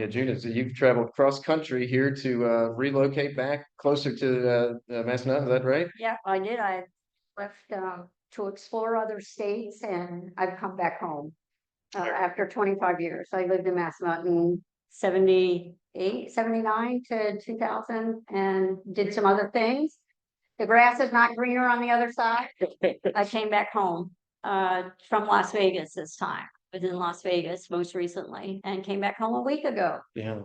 Yeah, June, so you've traveled cross country here to relocate back closer to Massanutten, is that right? Yeah, I did. I left to explore other states, and I've come back home after 25 years. I lived in Massanutten 78, 79 to 2000 and did some other things. The grass is not greener on the other side. I came back home from Las Vegas this time. I was in Las Vegas most recently and came back home a week ago. Yeah.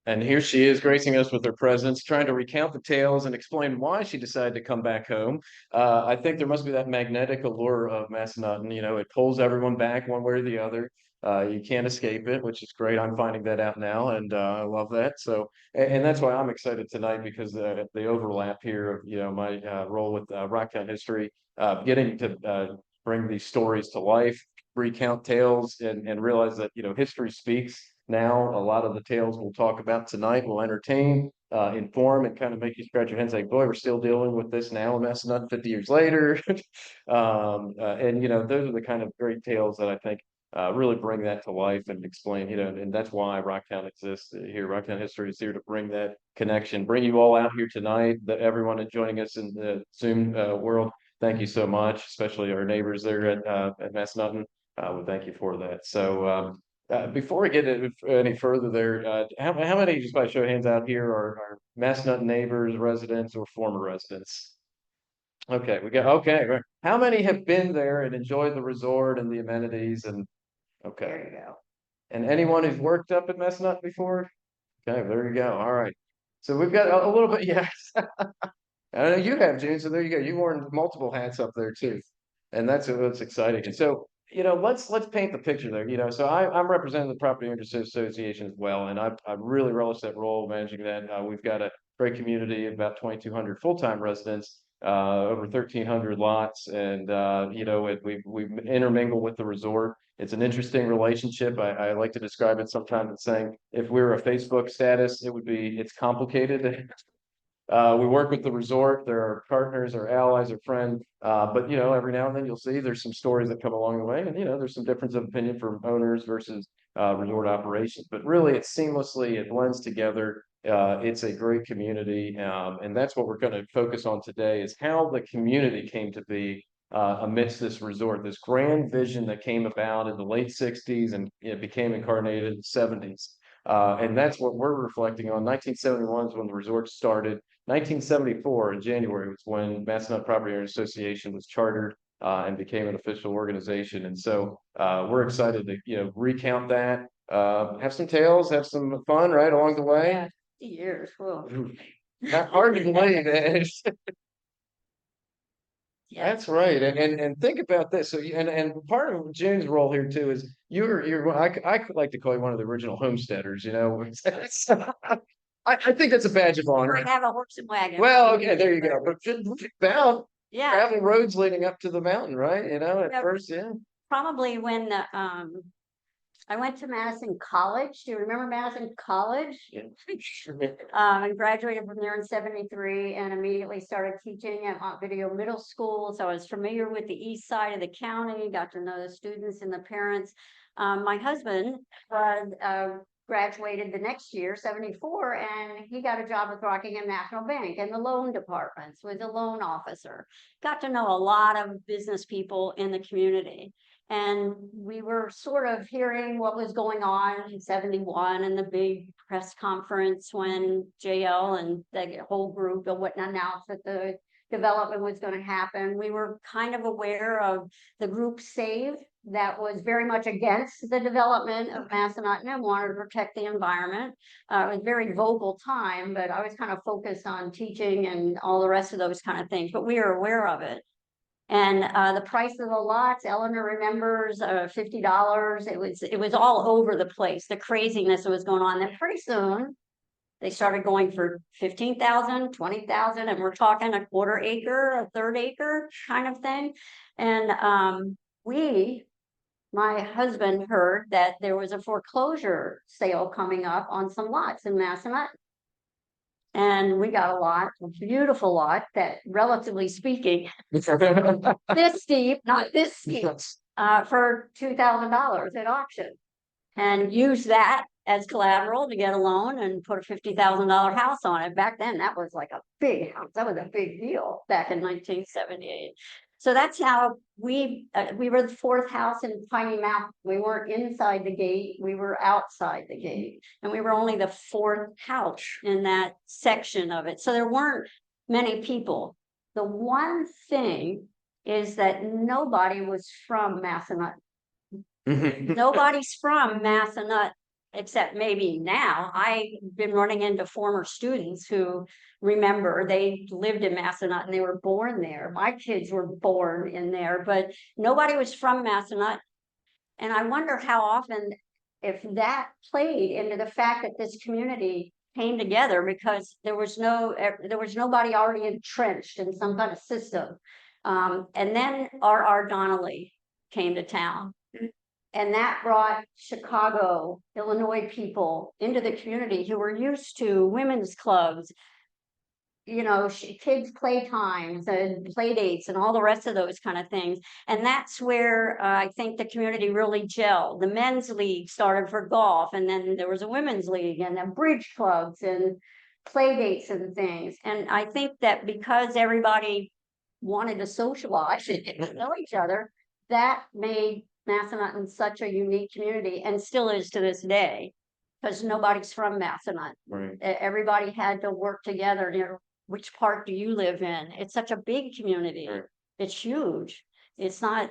And here she is gracing us with her presence, trying to recount the tales and explain why she decided to come back home. I think there must be that magnetic allure of Massanutten. You know, it pulls everyone back one way or the other. You can't escape it, which is great. I'm finding that out now, and I love that. So, and that's why I'm excited tonight because the overlap here of my role with Rocktown history, getting to bring these stories to life, recount tales, and realize that history speaks. Now, a lot of the tales we'll talk about tonight will entertain, inform, and kind of make you scratch your head and say, boy, we're still dealing with this now in Massanutten 50 years later. And, those are the kind of great tales that I think really bring that to life and explain, and that's why Rocktown exists here. Rocktown History is here to bring that connection, bring you all out here tonight, that everyone joining us in the Zoom world. Thank you so much, especially our neighbors there at Massanutten. We thank you for that. So, before we get any further there, how many, just by show of hands out here, are Massanutten neighbors, residents, or former residents? Okay, okay, right. How many have been there and enjoyed the resort and the amenities? And okay, There you go. and anyone who's worked up at Massanutten before? Okay, there you go. All right. So we've got a little bit, yes. I know you have, June. So there you go. You wore multiple hats up there too, and that's what's exciting. And so let's paint the picture there. So I'm representing the Property Owners Association as well, and I really relish that role managing that. We've got a great community, about 2,200 full-time residents, over 1,300 lots, and we intermingle with the resort. It's an interesting relationship. I like to describe it sometimes as saying if we were a Facebook status, it's complicated. We work with the resort. There are partners, or allies, or friends. But every now and then you'll see there's some stories that come along the way, and there's some difference of opinion from owners versus resort operations. But really, it seamlessly blends together. It's a great community, and that's what we're going to focus on today: is how the community came to be amidst this resort, this grand vision that came about in the late '60s and it became incarnated in the '70s. And that's what we're reflecting on. 1971 is when the resort started. 1974 in January was when Massanutten Property Owners Association was chartered and became an official organization. And so we're excited to recount that, have some tales, have some fun right along the way. Yeah, 50 years. Whoa. Not hard to believe, man. Yeah. That's right, and think about this. So, and part of June's role here too is I like to call you one of the original homesteaders. I think that's a badge of honor. I have a horse and wagon. Well, okay, there you go. But just found Yeah, travel roads leading up to the mountain, right? At Yeah. first, yeah. probably when I went to Madison College. Do you remember Madison College? I graduated from there in '73 and immediately started teaching at Montevideo Middle School. So I was familiar with the east side of the county, got to know the students and the parents. My husband graduated the next year, '74, and he got a job with Rockingham National Bank in the loan departments, was a loan officer. Got to know a lot of business people in the community. And we were sort of hearing what was going on in '71 and the big press conference when JL and the whole group of what announced that the development was going to happen. We were kind of aware of the group SAVE that was very much against the development of Massanutten and wanted to protect the environment. It was a very vocal time, but I was kind of focused on teaching and all the rest of those kind of things, but we were aware of it. And the price of the lots, Eleanor remembers, $50. It was all over the place. The craziness that was going on. Then pretty soon they started going for 15,000, 20,000, and we're talking a quarter acre, a third acre kind of thing. And my husband heard that there was a foreclosure sale coming up on some lots in Massanutten. And we got a beautiful lot that, relatively speaking, this steep, not this steep, for $2,000 at auction, and used that as collateral to get a loan and put a $50,000 house on it. Back then, that was like a big house. That was a big deal back in 1978. So that's how we were the fourth house in Piney Mountain. We weren't inside the gate, we were outside the gate. And we were only the fourth house in that section of it. So there weren't many people. The one thing is that nobody was from Massanutten. Nobody's from Massanutten, except maybe now. I've been running into former students who remember they lived in Massanutten, they were born there. My kids were born in there, but nobody was from Massanutten. And I wonder how often, if that played into the fact that this community came together, because there was nobody already entrenched in some kind of system. And then R.R. Donnelly came to town. And that brought Chicago, Illinois people into the community who were used to women's clubs, you know, kids' playtimes and play dates and all the rest of those kind of things. And that's where I think the community really gelled. The men's league started for golf, and then there was a women's league, and then bridge clubs and play dates and things. And I think that because everybody wanted to socialize and get to know each other, that made Massanutten such a unique community, and still is to this day, because nobody's from Massanutten. Right. Everybody had to work together. You know, which part do you live in? It's such a big community. Right. It's huge. It's not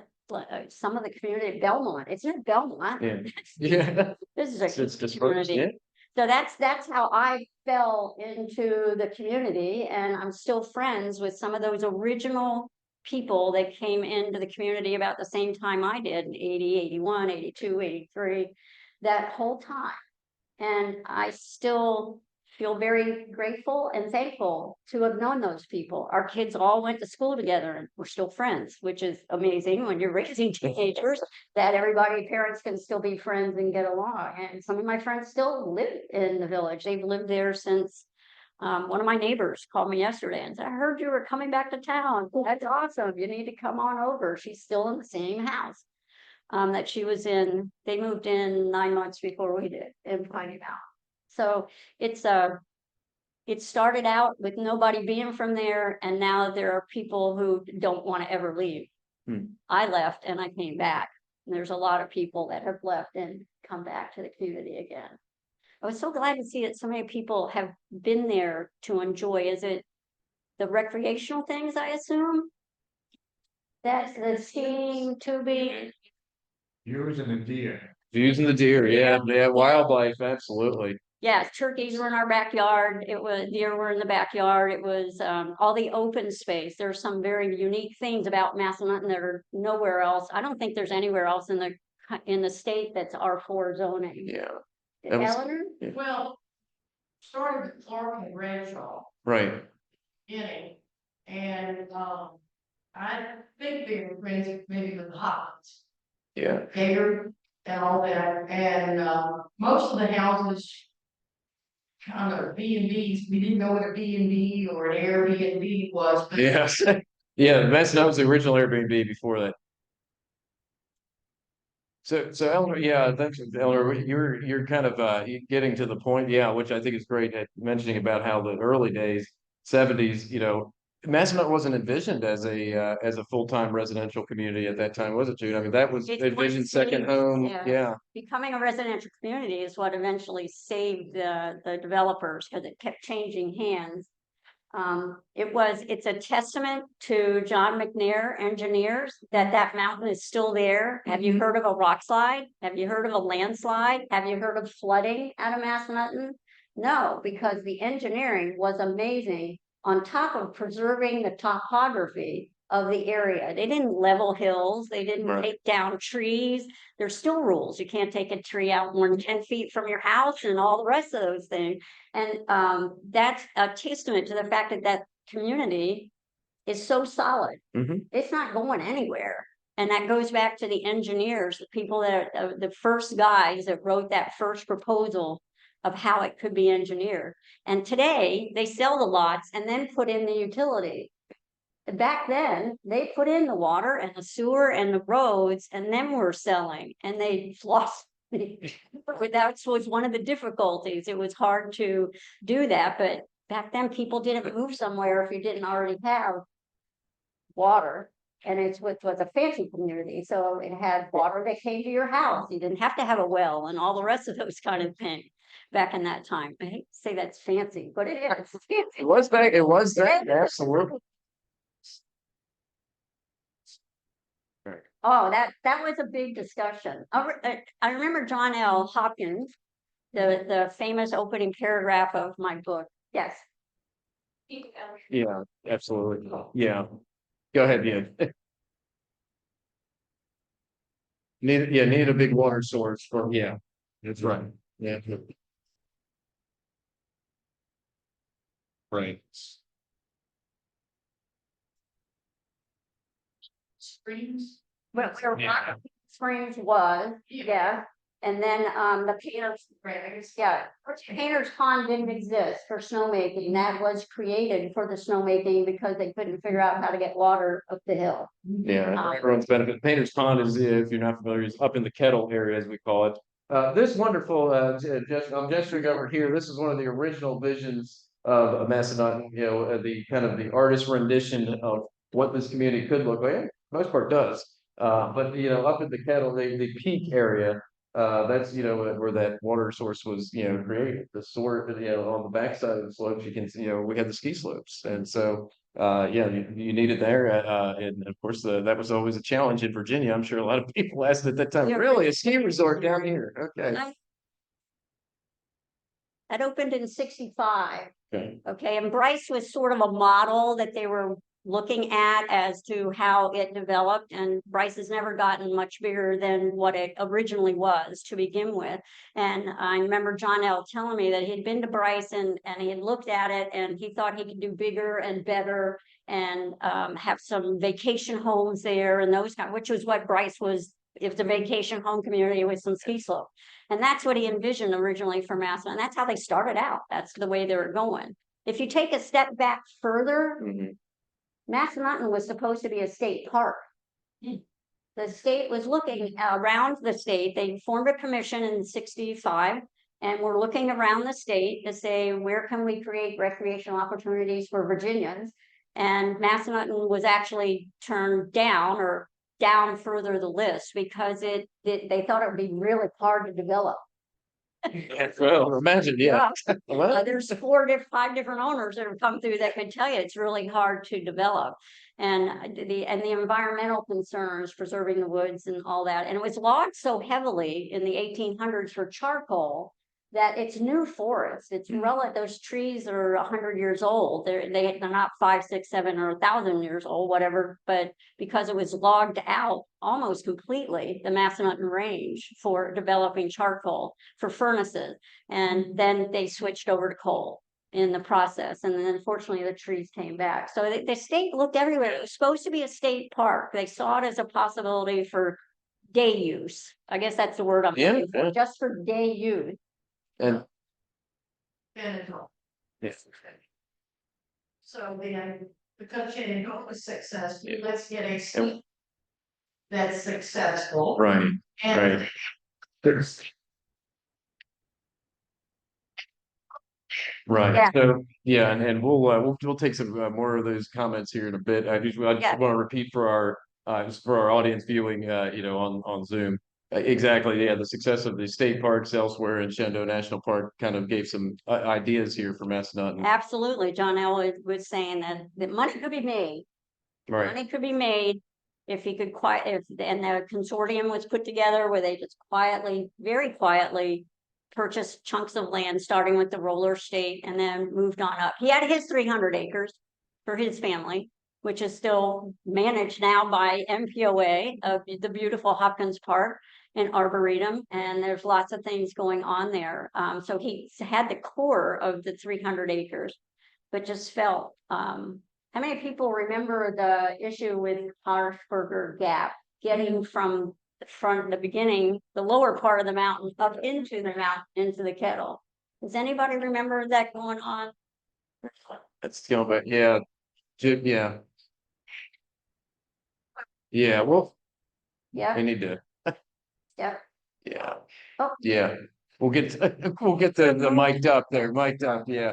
some of the community of Belmont. It's in Belmont. Yeah. Yeah. This is a It's huge community. yeah. So that's how I fell into the community, and I'm still friends with some of those original people that came into the community about the same time I did in 80, 81, 82, 83, that whole time. And I still feel very grateful and thankful to have known those people. Our kids all went to school together and we're still friends, which is amazing when you're raising teenagers, that parents can still be friends and get along. And some of my friends still live in the village. They've lived there since one of my neighbors called me yesterday and said, I heard you were coming back to town. That's awesome. You need to come on over. She's still in the same house that she was in. They moved in 9 months before we did in Piney Mountain. So it started out with nobody being from there, and now there are people who don't want to ever leave. I left and I came back. And there's a lot of people that have left and come back to the community again. I was so glad to see that so many people have been there to enjoy. Is it the recreational things, I assume? That's the skiing, tubing. Yours and the deer. Using the deer, yeah, wildlife, absolutely. Yeah, turkeys were in our backyard. It was deer were in the backyard. It was all the open space. There's some very unique things about Massanutten that are nowhere else. I don't think there's anywhere else in the state that's R4 zoning. Yeah. Eleanor? Yeah. Well, started with Clark and Bradshaw Right. beginning, and I think they were friends maybe with the Hobbits, Yeah. Gator and all that, and most of the houses kind of B&Bs. We didn't know what a B&B or an Airbnb was, but Yes. Yeah, that was the original Airbnb before that. So Eleanor, yeah, thanks, Eleanor. You're kind of getting to the point, yeah, which I think is great at mentioning about how the early days, 70s, you know, Massanutten wasn't envisioned as a full-time residential community at that time, was it, June? I mean, that was It's envisioned second home, yeah. Becoming a residential community is what eventually saved the developers, because it kept changing hands. It's a testament to John McNair engineers that mountain is still there. Have you heard of a rock slide? Have you heard of a landslide? Have you heard of flooding out of Massanutten? No, because the engineering was amazing, on top of preserving the topography of the area. They didn't level hills. They didn't take down trees. There's still rules. You can't take a tree out more than 10 feet from your house and all the rest of those things. And that's a testament to the fact that community is so solid. It's not going anywhere. And that goes back to the engineers, the people that the first guys that wrote that first proposal of how it could be engineered. And today they sell the lots and then put in the utility. Back then, they put in the water and the sewer and the roads, and then we're selling, and they lost But that was one of the difficulties. It was hard to do that, but back then people didn't move somewhere if you didn't already have water. And it was a fancy community, so it had water that came to your house. You didn't have to have a well and all the rest of those kind of things back in that time. I hate to say that's fancy, but it is. It's fancy. It was that, absolutely. Oh, that was a big discussion. I remember John L. Hopkins, the famous opening paragraph of my book. Yes. Yeah, absolutely. Yeah. Go ahead, yeah. Need a big water source for, yeah, that's right. Yeah. Right. Springs. Well, where Yeah. Rock Springs was, yeah. And then the Painters, yeah, Painters Pond didn't exist for snowmaking. That was created for the snowmaking because they couldn't figure out how to get water up the hill. Yeah, everyone's benefit. Painter's Pond is, if you're not familiar, is up in the Kettle area, as we call it. This wonderful, I'm gesturing over here. This is one of the original visions of Massanutten, the kind of the artist rendition of what this community could look like. Most part does. But up at the Kettle, the peak area, that's where that water source was created. The sort on the backside of the slopes, you can see we had the ski slopes, and so yeah, you need it there, and of course that was always a challenge in Virginia. I'm sure a lot of people asked at that time, Yeah. really, a ski resort down here? Okay. That opened in 65. Okay. Okay, and Bryce was sort of a model that they were looking at as to how it developed, and Bryce has never gotten much bigger than what it originally was to begin with. And I remember John L. telling me that he had been to Bryce and he had looked at it and he thought he could do bigger and better and have some vacation homes there and those kind, which was what Bryce was. It was a vacation home community with some ski slope. And that's what he envisioned originally for Massanutten. And that's how they started out. That's the way they were going. If you take a step back further, Massanutten was supposed to be a state park. The state was looking around the state. They formed a commission in 65 and we're looking around the state to say, where can we create recreational opportunities for Virginians? And Massanutten was actually turned down or down further the list because they thought it would be really hard to develop. Well, imagine, yeah. There's 5 different owners that have come through that could tell you it's really hard to develop. And the environmental concerns, preserving the woods and all that. And it was logged so heavily in the 1800s for charcoal that it's new forest. It's those trees are 100 years old. They're not 5, 6, 7, or 1,000 years old, whatever. But because it was logged out almost completely, the Massanutten Range for developing charcoal for furnaces, and then they switched over to coal in the process. And then unfortunately the trees came back. So the state looked everywhere. It was supposed to be a state park. They saw it as a possibility for day use. I guess that's the word I'm looking for, just for day use. And Yes. So because Shenandoah was successful, let's get a state that's successful. right. And There's right. Yeah. So yeah, and we'll take some more of those comments here in a bit. I just want to repeat for our audience viewing, on Zoom. Exactly. Yeah, the success of the state parks elsewhere in Shenandoah National Park kind of gave some ideas here for Massanutten. Absolutely, John L. was saying that money could be made. Right. Money could be made if he could and the consortium was put together where they just very quietly purchased chunks of land, starting with the roller state and then moved on up. He had his 300 acres for his family, which is still managed now by MPOA of the beautiful Hopkins Park and Arboretum. And there's lots of things going on there. So he had the core of the 300 acres, but just felt, how many people remember the issue with Harshberger Gap, getting from the beginning, the lower part of the mountain up into the mountain, into the Kettle? Does anybody remember that going on? That's going back. Yeah. Yeah. Yeah. Well, Yeah. we need to. Yeah. Yeah. Oh. Yeah, we'll get, we'll get the mic'd up there, mic'd up, yeah.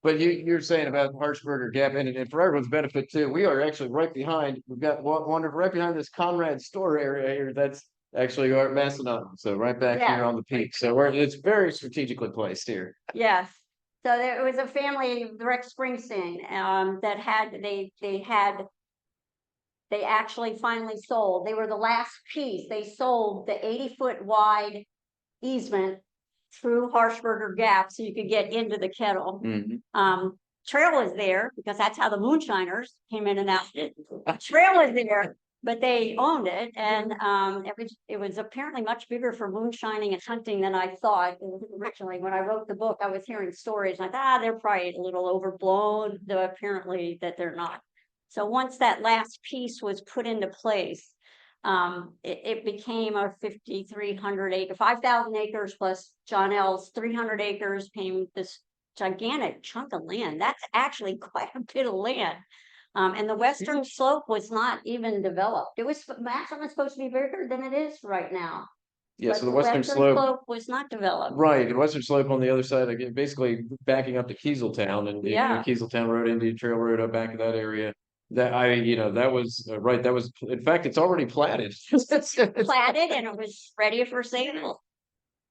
But you're saying about Harshberger Gap, and for everyone's benefit too, we are actually right behind, we've got one right behind this Conrad store area here, that's actually our Massanutten, so right back Yeah. here on the peak, so it's very strategically placed here. Yes. So there was a family, Rex Springsteen, that they actually finally sold. They were the last piece. They sold the 80-foot wide easement through Harshberger Gap so you could get into the kettle. Trail was there because that's how the moonshiners came in and out. Trail was there, but they owned it, and it was apparently much bigger for moonshining and hunting than I thought originally. When I wrote the book, I was hearing stories like, they're probably a little overblown, though apparently that they're not. So once that last piece was put into place, it became a 5,300 acre, 5,000 acres plus John L's 300 acres became this gigantic chunk of land. That's actually quite a bit of land. And the western slope was not even developed. It was maximum supposed to be bigger than it is right now. Yeah, But so the western slope, was not developed. right, the western slope on the other side, again, basically backing up to Kieseltown and, you know, Yeah. Kieseltown Road, Indian Trail Road, up back in that area. That that was, right, that was, in fact, it's already platted. Platted and it was ready for sale.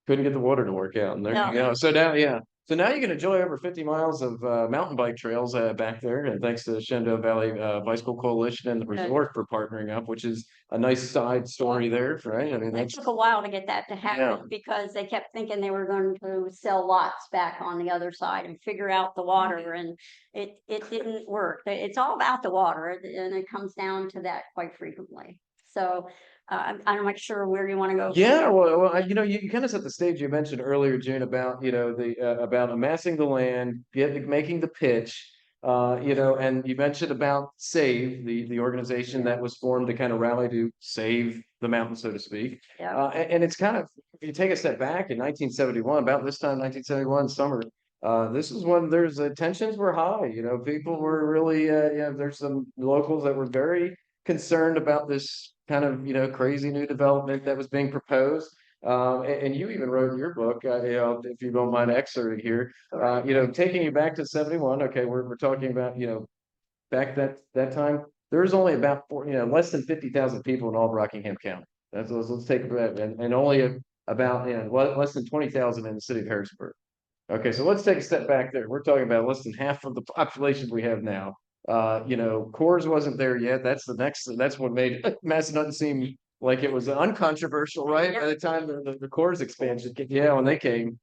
Couldn't get the water to work out, and there No. you go. So now, yeah. So now you can enjoy over 50 miles of mountain bike trails back there, and thanks to the Shenandoah Valley Bicycle Coalition and the resort for partnering up, which is a nice side story there, right? I mean, It that's took a while to get that to happen Yeah. because they kept thinking they were going to sell lots back on the other side and figure out the water, and it didn't work. It's all about the water, and it comes down to that quite frequently. So I'm not sure where you want to go. Yeah, well, you kind of set the stage. You mentioned earlier, June, about the about amassing the land, making the pitch, and you mentioned about Save, the organization that was formed to kind of rally to save the mountain, so to speak. Yeah. And it's kind of, if you take a step back in 1971, about this time, 1971 summer. This is when there's tensions were high. People were really, there's some locals that were very concerned about this kind of crazy new development that was being proposed. And you even wrote in your book, if you don't mind excerpting here, taking you back to 71. Okay, we're talking about back that time. There's only about less than 50,000 people in all of Rockingham County. Let's take that, and only about less than 20,000 in the city of Harrisburg. Okay, so let's take a step back there. We're talking about less than half of the population we have now. Coors wasn't there yet. That's what made Massanutten seem like it was uncontroversial, right? By the time the Coors expansion, when they came.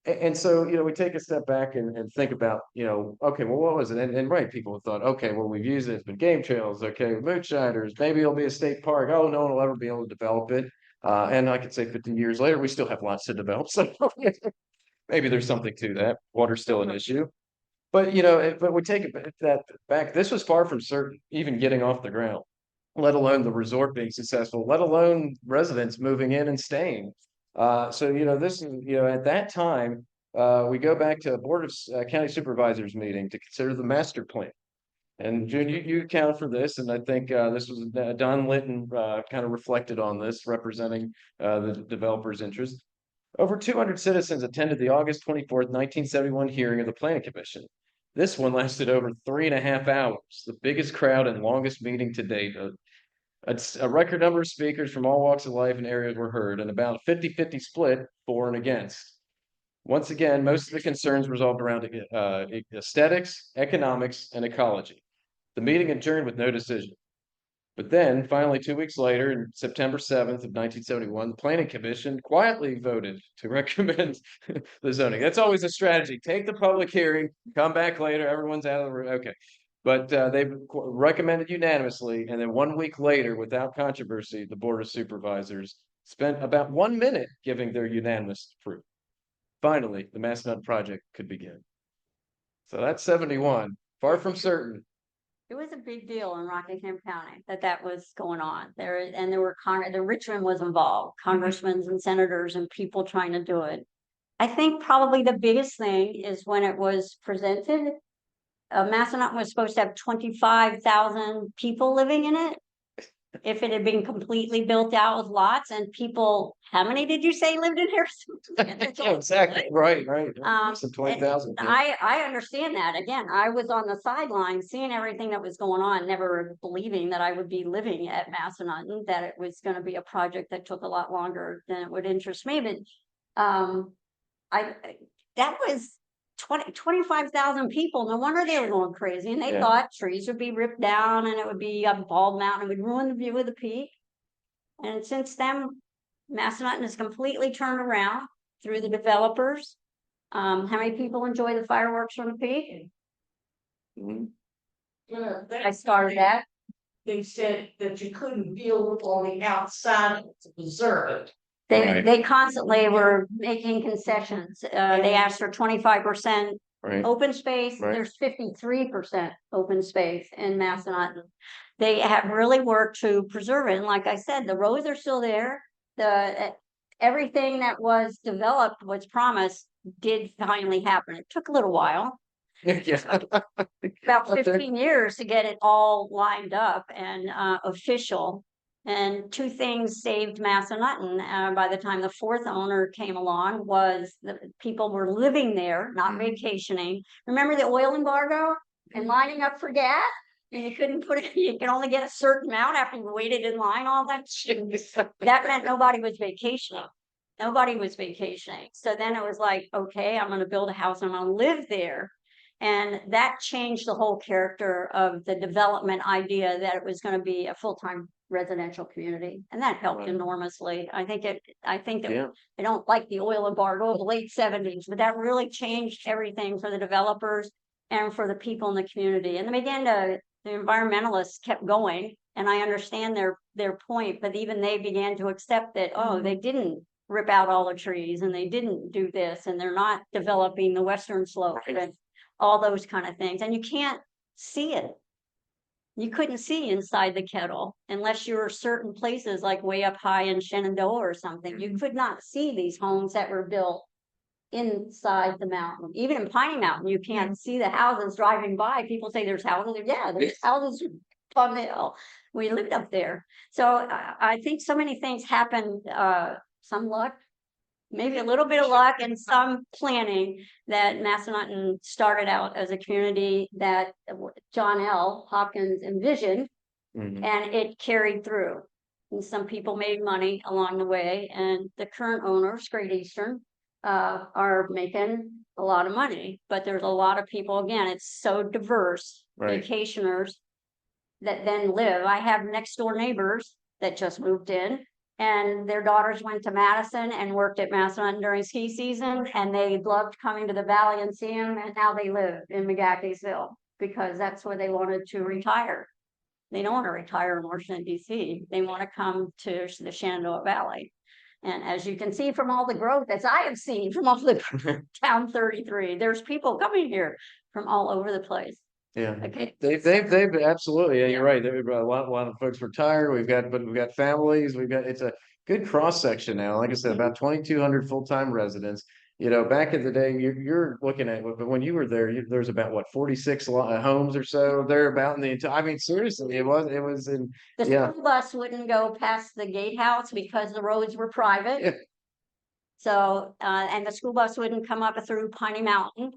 And so, we take a step back and think about, okay, well, what was it? And right, people thought, okay, well, we've used it. It's been game trails. Okay, moonshiners. Maybe it'll be a state park. Oh, no one will ever be able to develop it. And I could say 15 years later, we still have lots to develop. So maybe there's something to that. Water's still an issue. But but we take that back. This was far from certain, even getting off the ground, let alone the resort being successful, let alone residents moving in and staying. So this is at that time, we go back to a Board of County Supervisors meeting to consider the master plan. And June, you account for this, and I think this was Don Litton kind of reflected on this, representing the developer's interest. Over 200 citizens attended the August 24th, 1971 hearing of the Planning Commission. This one lasted over 3.5 hours, the biggest crowd and longest meeting to date. A record number of speakers from all walks of life and areas were heard, and about 50-50 split for and against. Once again, most of the concerns resolved around aesthetics, economics, and ecology. The meeting adjourned with no decision. But then, finally, 2 weeks later, in September 7th of 1971, the Planning Commission quietly voted to recommend the zoning. That's always a strategy. Take the public hearing, come back later, everyone's out of the room. Okay. But they recommended unanimously, and then 1 week later, without controversy, the Board of Supervisors spent about 1 minute giving their unanimous approval. Finally, the Massanutten project could begin. So that's 71, far from certain. It was a big deal in Rockingham County that was going on there, and there were the Richmond was involved, congressmen and senators and people trying to do it. I think probably the biggest thing is when it was presented. Massanutten was supposed to have 25,000 people living in it, if it had been completely built out with lots and people, how many did you say lived in Harrison? Yeah, exactly, right, right. So And 20,000. I understand that. Again, I was on the sidelines seeing everything that was going on, never believing that I would be living at Massanutten, that it was going to be a project that took a lot longer than it would interest me. But I that was 25,000 people. No wonder they were going crazy. And they Yeah. thought trees would be ripped down and it would be a bald mountain, it would ruin the view of the peak. And since then, Massanutten has completely turned around through the developers. How many people enjoy the fireworks from the peak? Mhm. I started that. They said that you couldn't build on the outside to preserve it. Right. They constantly were making concessions. They asked for 25% Right, open space. Right. There's 53% open space in Massanutten. They have really worked to preserve it. And like I said, the roads are still there. Everything that was developed, was promised, did finally happen. It took a little while, yeah. about Up there. 15 years to get it all lined up and official. And two things saved Massanutten by the time the fourth owner came along was the people were living there, not vacationing. Remember the oil embargo and lining up for gas? And you couldn't put it, you could only get a certain amount after you waited in line, all that shit. That meant nobody was vacationing. Nobody was vacationing. So then it was like, okay, I'm going to build a house, I'm going to live there. And that changed the whole character of the development idea that it was going to be a full-time residential community. And that helped Right. enormously. I think that Yeah. I don't like the oil embargo of the late 70s, but that really changed everything for the developers and for the people in the community. And the environmentalists kept going, and I understand their point, but even they began to accept that, oh, they didn't rip out all the trees and they didn't do this and they're not developing the western slope and all those kind of things. And you can't see it. You couldn't see inside the kettle unless you were certain places like way up high in Shenandoah or something. You could not see these homes that were built inside the mountain. Even in Piney Mountain, you can't see the houses driving by. People say there's houses. Yeah, there's houses on the hill. We lived up there. So I think so many things happened, some luck, maybe a little bit of luck and some planning, that Massanutten started out as a community that John L. Hopkins envisioned, Mhm. and it carried through. And some people made money along the way, and the current owners, Great Eastern, are making a lot of money. But there's a lot of people, again, it's so diverse, Right. vacationers that then live. I have next door neighbors that just moved in, and their daughters went to Madison and worked at Massanutten during ski season, and they loved coming to the valley and seeing them, and now they live in McGatheysville because that's where they wanted to retire. They don't want to retire in Washington, D.C. They want to come to the Shenandoah Valley. And as you can see from all the growth, as I have seen from all the town 33, there's people coming here from all over the place. Yeah. Okay. They've absolutely, yeah, you're right. A lot of folks retired. We've got families. It's a good cross section now. Like I said, about 2,200 full-time residents. You know, back in the day, you're looking at, but when you were there, there's about what 46 homes or so there about in the entire. I mean, seriously, it was in. The Yeah. school bus wouldn't go past the gatehouse because the roads were private. Yeah. So, and the school bus wouldn't come up through Piney Mountain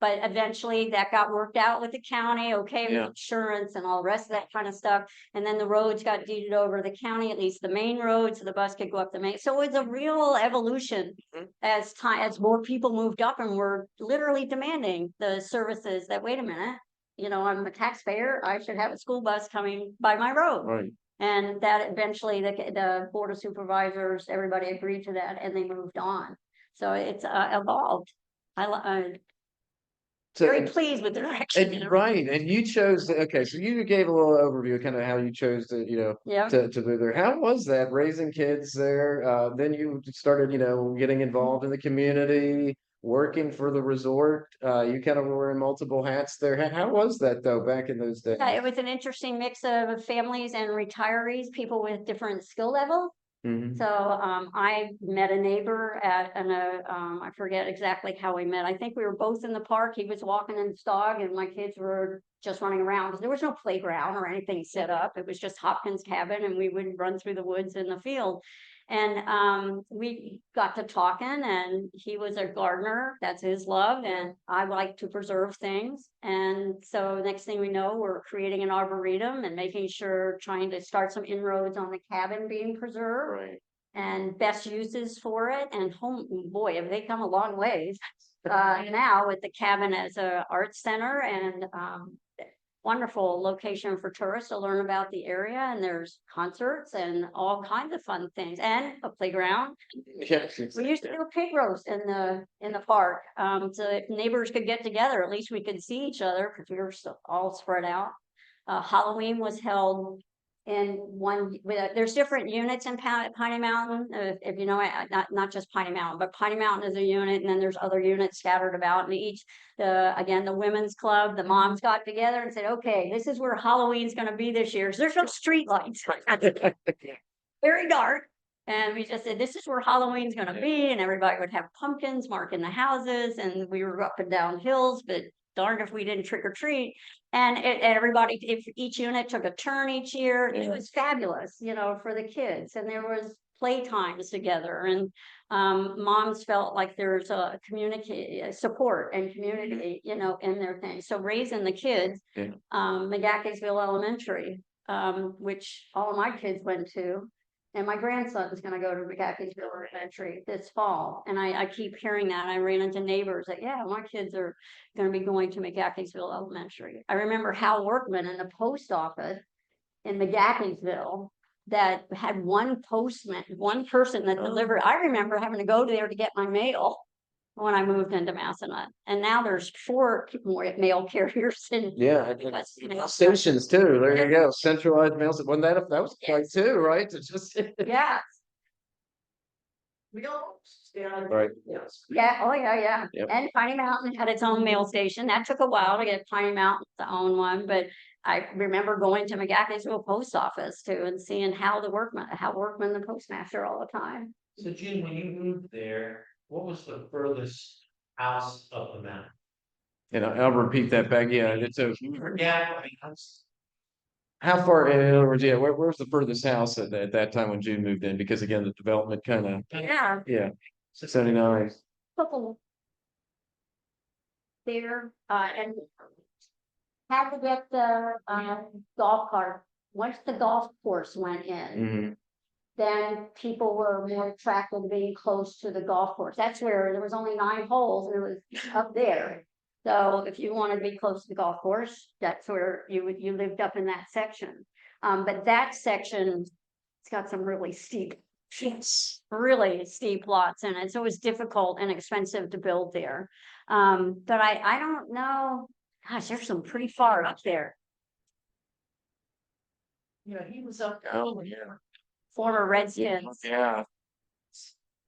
but eventually that got worked out with the county, okay, Yeah. with insurance and all the rest of that kind of stuff. And then the roads got deeded over to the county, at least the main road, so the bus could go up the main. So it's a real evolution Mhm. as more people moved up and were literally demanding the services that, wait a minute, you know, I'm a taxpayer, I should have a school bus coming by my road. Right. And that eventually the board of supervisors, everybody agreed to that and they moved on. So it's evolved. So, Very pleased with the direction. right, and you chose okay, so you gave a little overview of kind of how you chose to, Yeah. to move there. How was that raising kids there? Then you started, getting involved in the community, working for the resort. You kind of were in multiple hats there. How was that though back in those days? Yeah, it was an interesting mix of families and retirees, people with different skill levels. Mhm. So I met a neighbor at I forget exactly how we met. I think we were both in the park. He was walking his dog and my kids were just running around. 'Cause there was no playground or anything set up. It was just Hopkins cabin and we would run through the woods in the field. And we got to talking and he was a gardener. That's his love. And I like to preserve things. And so next thing we know, we're creating an arboretum and making sure, trying to start some inroads on the cabin being preserved Right. and best uses for it. And boy, have they come a long ways. Now with the cabin as a art center and wonderful location for tourists to learn about the area. And there's concerts and all kinds of fun things and a playground. Yes. We used to do a pig roast in the park. So if neighbors could get together, at least we could see each other because we were all spread out. Halloween was held in there's different units in Piney Mountain. If you know it, not just Piney Mountain, but Piney Mountain is a unit, and then there's other units scattered about. And the women's club, the moms got together and said, "Okay, this is where Halloween's going to be this year." So there's no street lights, very dark. And we just said, this is where Halloween's going to be. And everybody would have pumpkins marking the houses. And we were up and down hills, but darned if we didn't trick or treat. And everybody, if each unit took a turn each year, it was fabulous, for the kids. And there was play times together. And moms felt like there's a community support and community, in their thing. So raising the kids, McGackysville Elementary, which all of my kids went to. And my grandson's going to go to McGackysville Elementary this fall. And I keep hearing that. I ran into neighbors that, yeah, my kids are going to be going to McGackysville Elementary. I remember Hal Workman in the post office in McGackysville that had one postman, one person that delivered. I remember having to go there to get my mail when I moved into Massanutten. And now there's 4 more mail carriers in Stations too. There you go. Centralized mail. Wasn't that was quite too, right? To just yeah. We almost, Right. yes. Yeah, oh yeah. Yep. And Piney Mountain had its own mail station. That took a while to get Piney Mountain to own one, but I remember going to McGackysville post office too and seeing Hal Workman, the postmaster all the time. So June, when you moved there, what was the furthest house up the mountain? I'll repeat that back. Yeah, it's a. Yeah, I mean, How far? In other words, yeah. Where's the furthest house at that time when June moved in? Because again, the development kind of. Yeah. 79. Couple there, and had to get the golf cart. Once the golf course went in, then people were more attracted to being close to the golf course. That's where there was only 9 holes and it was up there. So if you wanted to be close to the golf course, that's where you lived up in that section. But that section, it's got some really steep lots in it. So it was difficult and expensive to build there. But I don't know. Gosh, there's some pretty far up there. He was up there. Oh yeah. Former Redskins. Yeah.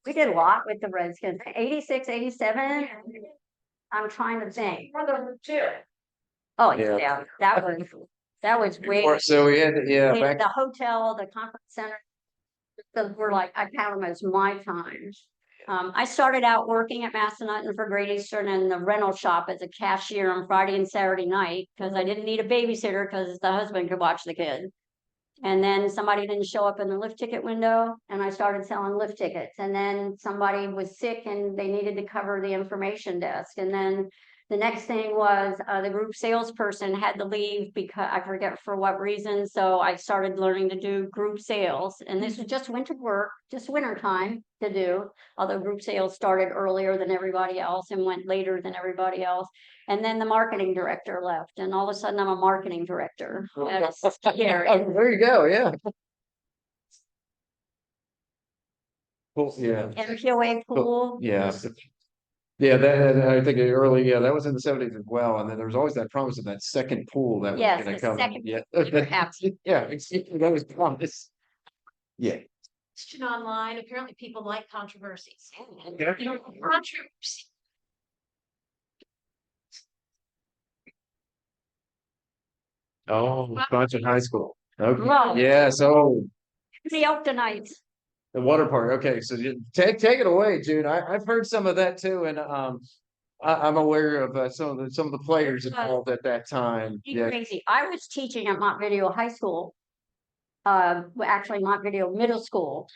We did a lot with the Redskins. 86, 87. I'm trying to think. Oh yeah, that was way. So we had back. The hotel, the conference center. Those were like, I count them as my times. I started out working at Massanutten for Great Eastern in the rental shop as a cashier on Friday and Saturday night because I didn't need a babysitter because the husband could watch the kid. And then somebody didn't show up in the lift ticket window and I started selling lift tickets. And then somebody was sick and they needed to cover the information desk. And then the next thing was the group salesperson had to leave because I forget for what reason. So I started learning to do group sales. And this was just winter work, just winter time to do. Although group sales started earlier than everybody else and went later than everybody else. And then the marketing director left. And all of a sudden I'm a marketing director. That's scary. There you go. Yeah. Cool. Yeah. MPOA pool. Yeah. Yeah, that I think early, that was in the 70s as well. And then there was always that promise of that second pool that was Yes, going to the come. second Yeah, perhaps. yeah, that was promised. Yeah. Question online. Apparently, people like controversies. Yeah. Controversy. Oh, Wisconsin High School. Okay. Well- Yeah, so The Elktonites. The water park, okay, so you take it away, June. I've heard some of that too, and I'm aware of some of the players involved at that time. Yeah, Crazy. I was teaching at Montevideo High School. Well, actually Montevideo Middle School,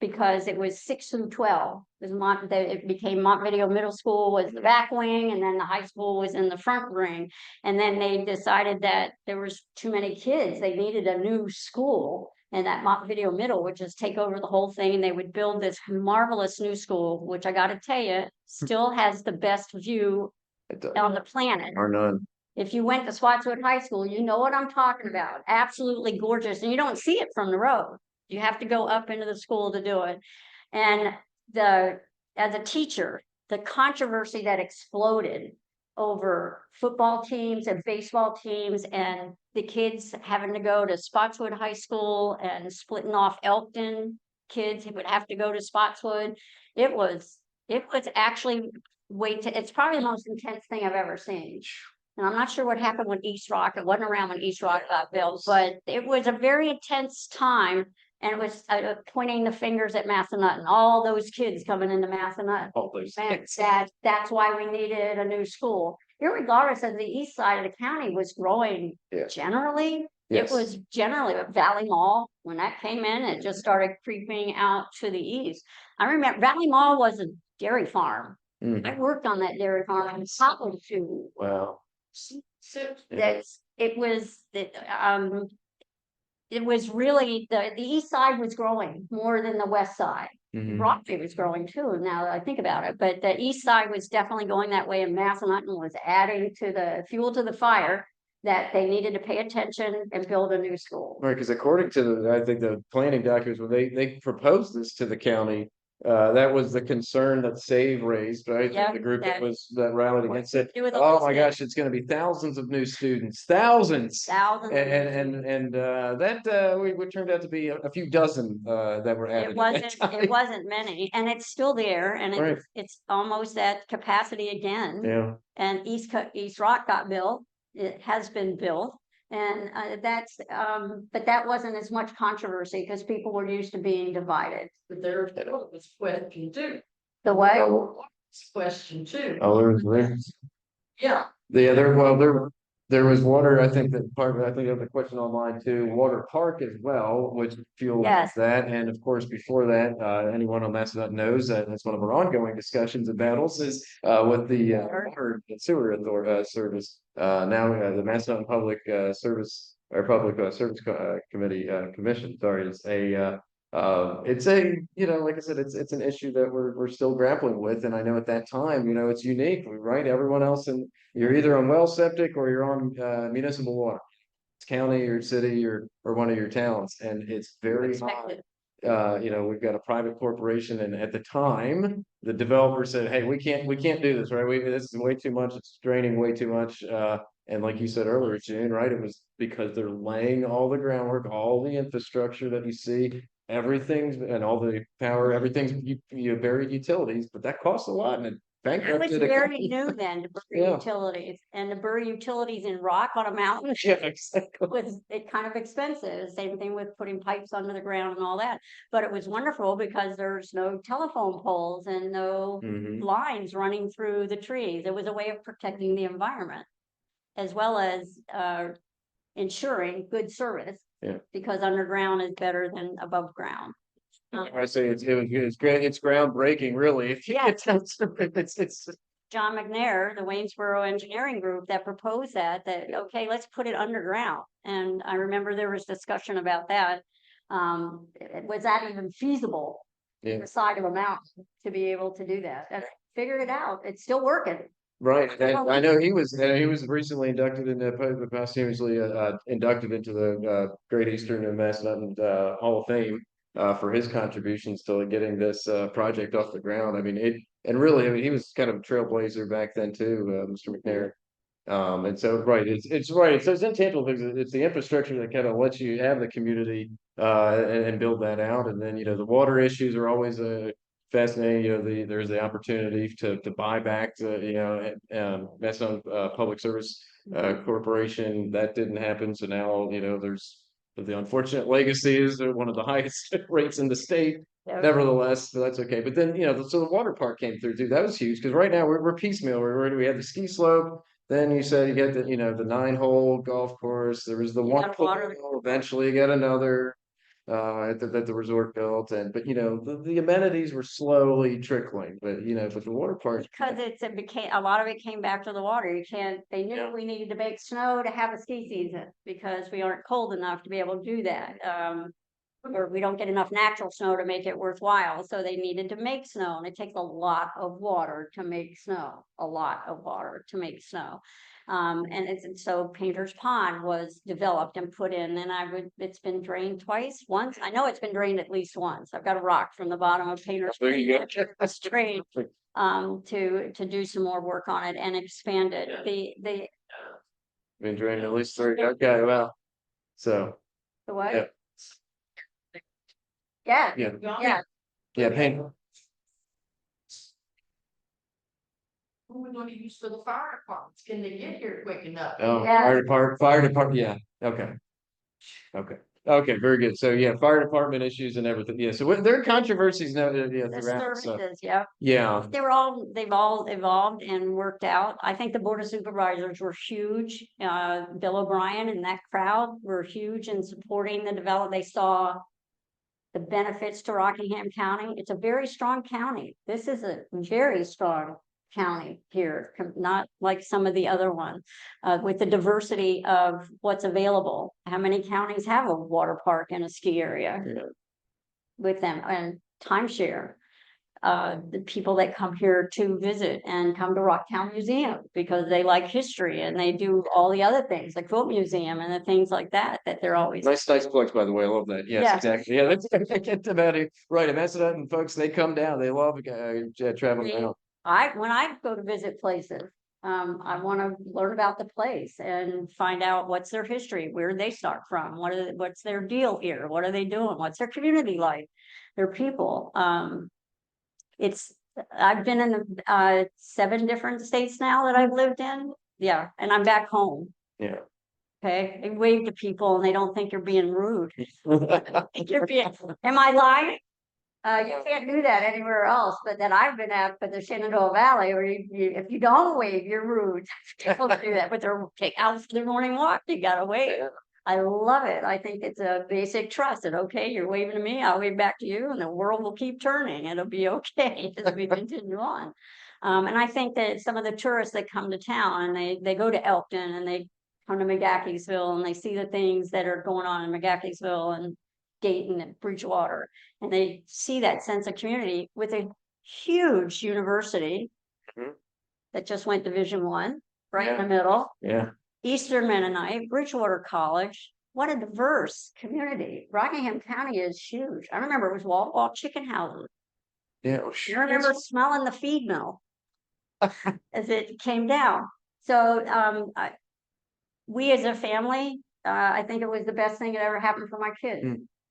because it was 6 through 12. It became Montevideo Middle School was the back wing, and then the high school was in the front ring. And then they decided that there was too many kids. They needed a new school, and that Montevideo Middle would just take over the whole thing, and they would build this marvelous new school, which I got to tell you, still has the best view on the planet. or none. If you went to Spotswood High School, you know what I'm talking about. Absolutely gorgeous, and you don't see it from the road. You have to go up into the school to do it. And as a teacher, the controversy that exploded over football teams and baseball teams, and the kids having to go to Spotswood High School and splitting off Elkton kids who would have to go to Spotswood. It was actually it's probably the most intense thing I've ever seen. And I'm not sure what happened when East Rock, it wasn't around when East Rock got built, but it was a very intense time. And it was pointing the fingers at Massanutten, all those kids coming into Massanutten. All those And kids. that's why we needed a new school. Irregardless of the east side of the county was growing Yeah. generally. Yes. It was generally Valley Mall. When that came in, it just started creeping out to the east. I remember Valley Mall was a dairy farm. Mhm. I worked on that dairy farm in Scotland too. Wow. It was really the east side was growing more than the west side. Mhm. Rocktown was growing too, now that I think about it, but the east side was definitely going that way, and Massanutten was adding to the fuel to the fire that they needed to pay attention and build a new school. Right, because according to I think the planning documents, when they proposed this to the county, that was the concern that SAVE raised, right? Yeah, The group that that- rallied against it. Do with the Oh my listed gosh, it's gonna be thousands of new students, thousands. thousands. And that we turned out to be a few dozen that were added. It at that wasn't, time. it wasn't many, and it's still there, and Right. it's almost at capacity again. Yeah, And East Rock got built, it has been built. And but that wasn't as much controversy because people were used to being divided. But there's this question too. The way, This question too. oh, there. Yeah, There was water, I think that part of it, I think of the question online too, water park as well, which fuels Yes. that. And of course, before that, anyone on Massanutten knows that that's one of our ongoing discussions and battles is with the water and sewer service. Now the Massanutten Public Service or Public Service Committee Commission, sorry, is it's like I said, it's an issue that we're still grappling with. And I know at that time, it's unique, right? Everyone else you're either on well septic or you're on municipal water. It's county or city or one of your towns, and it's very high. expected. We've got a private corporation, and at the time, the developer said, "Hey, we can't do this, right? This is way too much. It's draining way too much." And like you said earlier, June, right? It was because they're laying all the groundwork, all the infrastructure that you see, everything's and all the power, everything's you buried utilities, but that costs a lot, and it It was bankrupted a very company. new then to bury Yeah. utilities, and to bury utilities in rock on a mountain Yeah, exactly. was kind of expensive. Same thing with putting pipes under the ground and all that. But it was wonderful because there's no telephone poles and no Mhm. lines running through the trees. It was a way of protecting the environment, as well as ensuring good service. Yeah. Because underground is better than above ground. I say it's great. It's groundbreaking, really. Yes. It's John McNair, the Waynesboro Engineering Group that proposed that, okay, let's put it underground. And I remember there was discussion about that. Was that even feasible? Yeah. The side of a mountain to be able to do that, and I figured it out. It's still working. right. And I know he was recently inducted posthumously inducted into the Great Eastern and Massanutten Hall of Fame for his contributions to getting this project off the ground. I mean, he was kind of a trailblazer back then too, Mr. McNair. And so, right, it's right. So it's intangible things. It's the infrastructure that kind of lets you have the community and build that out. And then, the water issues are always fascinating. There's the opportunity to buy back that's on Public Service Corporation. That didn't happen. So now, there's the unfortunate legacy is one of the highest rates in the state. Yeah. nevertheless, that's okay. But then, so the water park came through too. That was huge because right now we're piecemeal. We had the ski slope. Then you said you get the, the 9-hole golf course. There was the You one got water. pool. Eventually, you get another that the resort built, but the amenities were slowly trickling. But but the water park, Because it became, a lot of it came back to the water. They knew Yeah. we needed to make snow to have a ski season because we aren't cold enough to be able to do that. Or we don't get enough natural snow to make it worthwhile. So they needed to make snow, and it takes a lot of water to make snow, a lot of water to make snow. And so Painter's Pond was developed and put in, and it's been drained once. I know it's been drained at least once. I've got a rock from the bottom of Painter's there you go. It's drained, to do some more work on it and expand it. The Been drained at least 30. Okay, well, so what? Yeah. Yeah, yeah, yeah. paint. Who we gonna use for the fire departments? Can they get here quick enough? Oh, Yeah. fire department. Yeah. Okay. Very good. So yeah, fire department issues and everything. Yeah. So there are controversies now. Yeah, The throughout. So services, yeah. yeah. They've all evolved and worked out. I think the Board of Supervisors were huge. Bill O'Brien and that crowd were huge in supporting the development. They saw the benefits to Rockingham County. It's a very strong county. This is a very strong county here, not like some of the other ones, with the diversity of what's available. How many counties have a water park and a ski area with them, and timeshare? The people that come here to visit and come to Rocktown Museum because they like history, and they do all the other things, the quilt museum and the things like that they're always. Nice plugs, by the way. I love that. Yes, Yeah. exactly. Yeah, that's get to that. Right, and Massanutten folks, they come down. They love traveling around. When I go to visit places, I want to learn about the place and find out what's their history, where they start from, what's their deal here, what are they doing, what's their community like, their people. I've been in 7 different states now that I've lived in. Yeah, and I'm back home. Yeah. Okay, I wave to people and they don't think you're being rude. Am I lying? You can't do that anywhere else, but that I've been at for the Shenandoah Valley, or if you don't wave, you're rude. People do that, but they're out for their morning walk. You gotta wave. Yeah. I love it. I think it's a basic trust that, okay, you're waving to me, I'll wave back to you, and the world will keep turning. It'll be okay as we continue on. And I think that some of the tourists that come to town, and they go to Elkton and they come to McGaheysville and they see the things that are going on in McGaheysville and Dayton and Bridgewater, and they see that sense of community with a huge university that just went Division I, right in the middle. Yeah. Eastern Mennonite, Bridgewater College. What a diverse community. Rockingham County is huge. I remember it was wall-to-wall chicken houses. Yeah. I remember smelling the feed mill as it came down. So we as a family, I think it was the best thing that ever happened for my kids,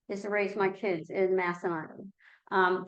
is to raise my kids in Massanutten.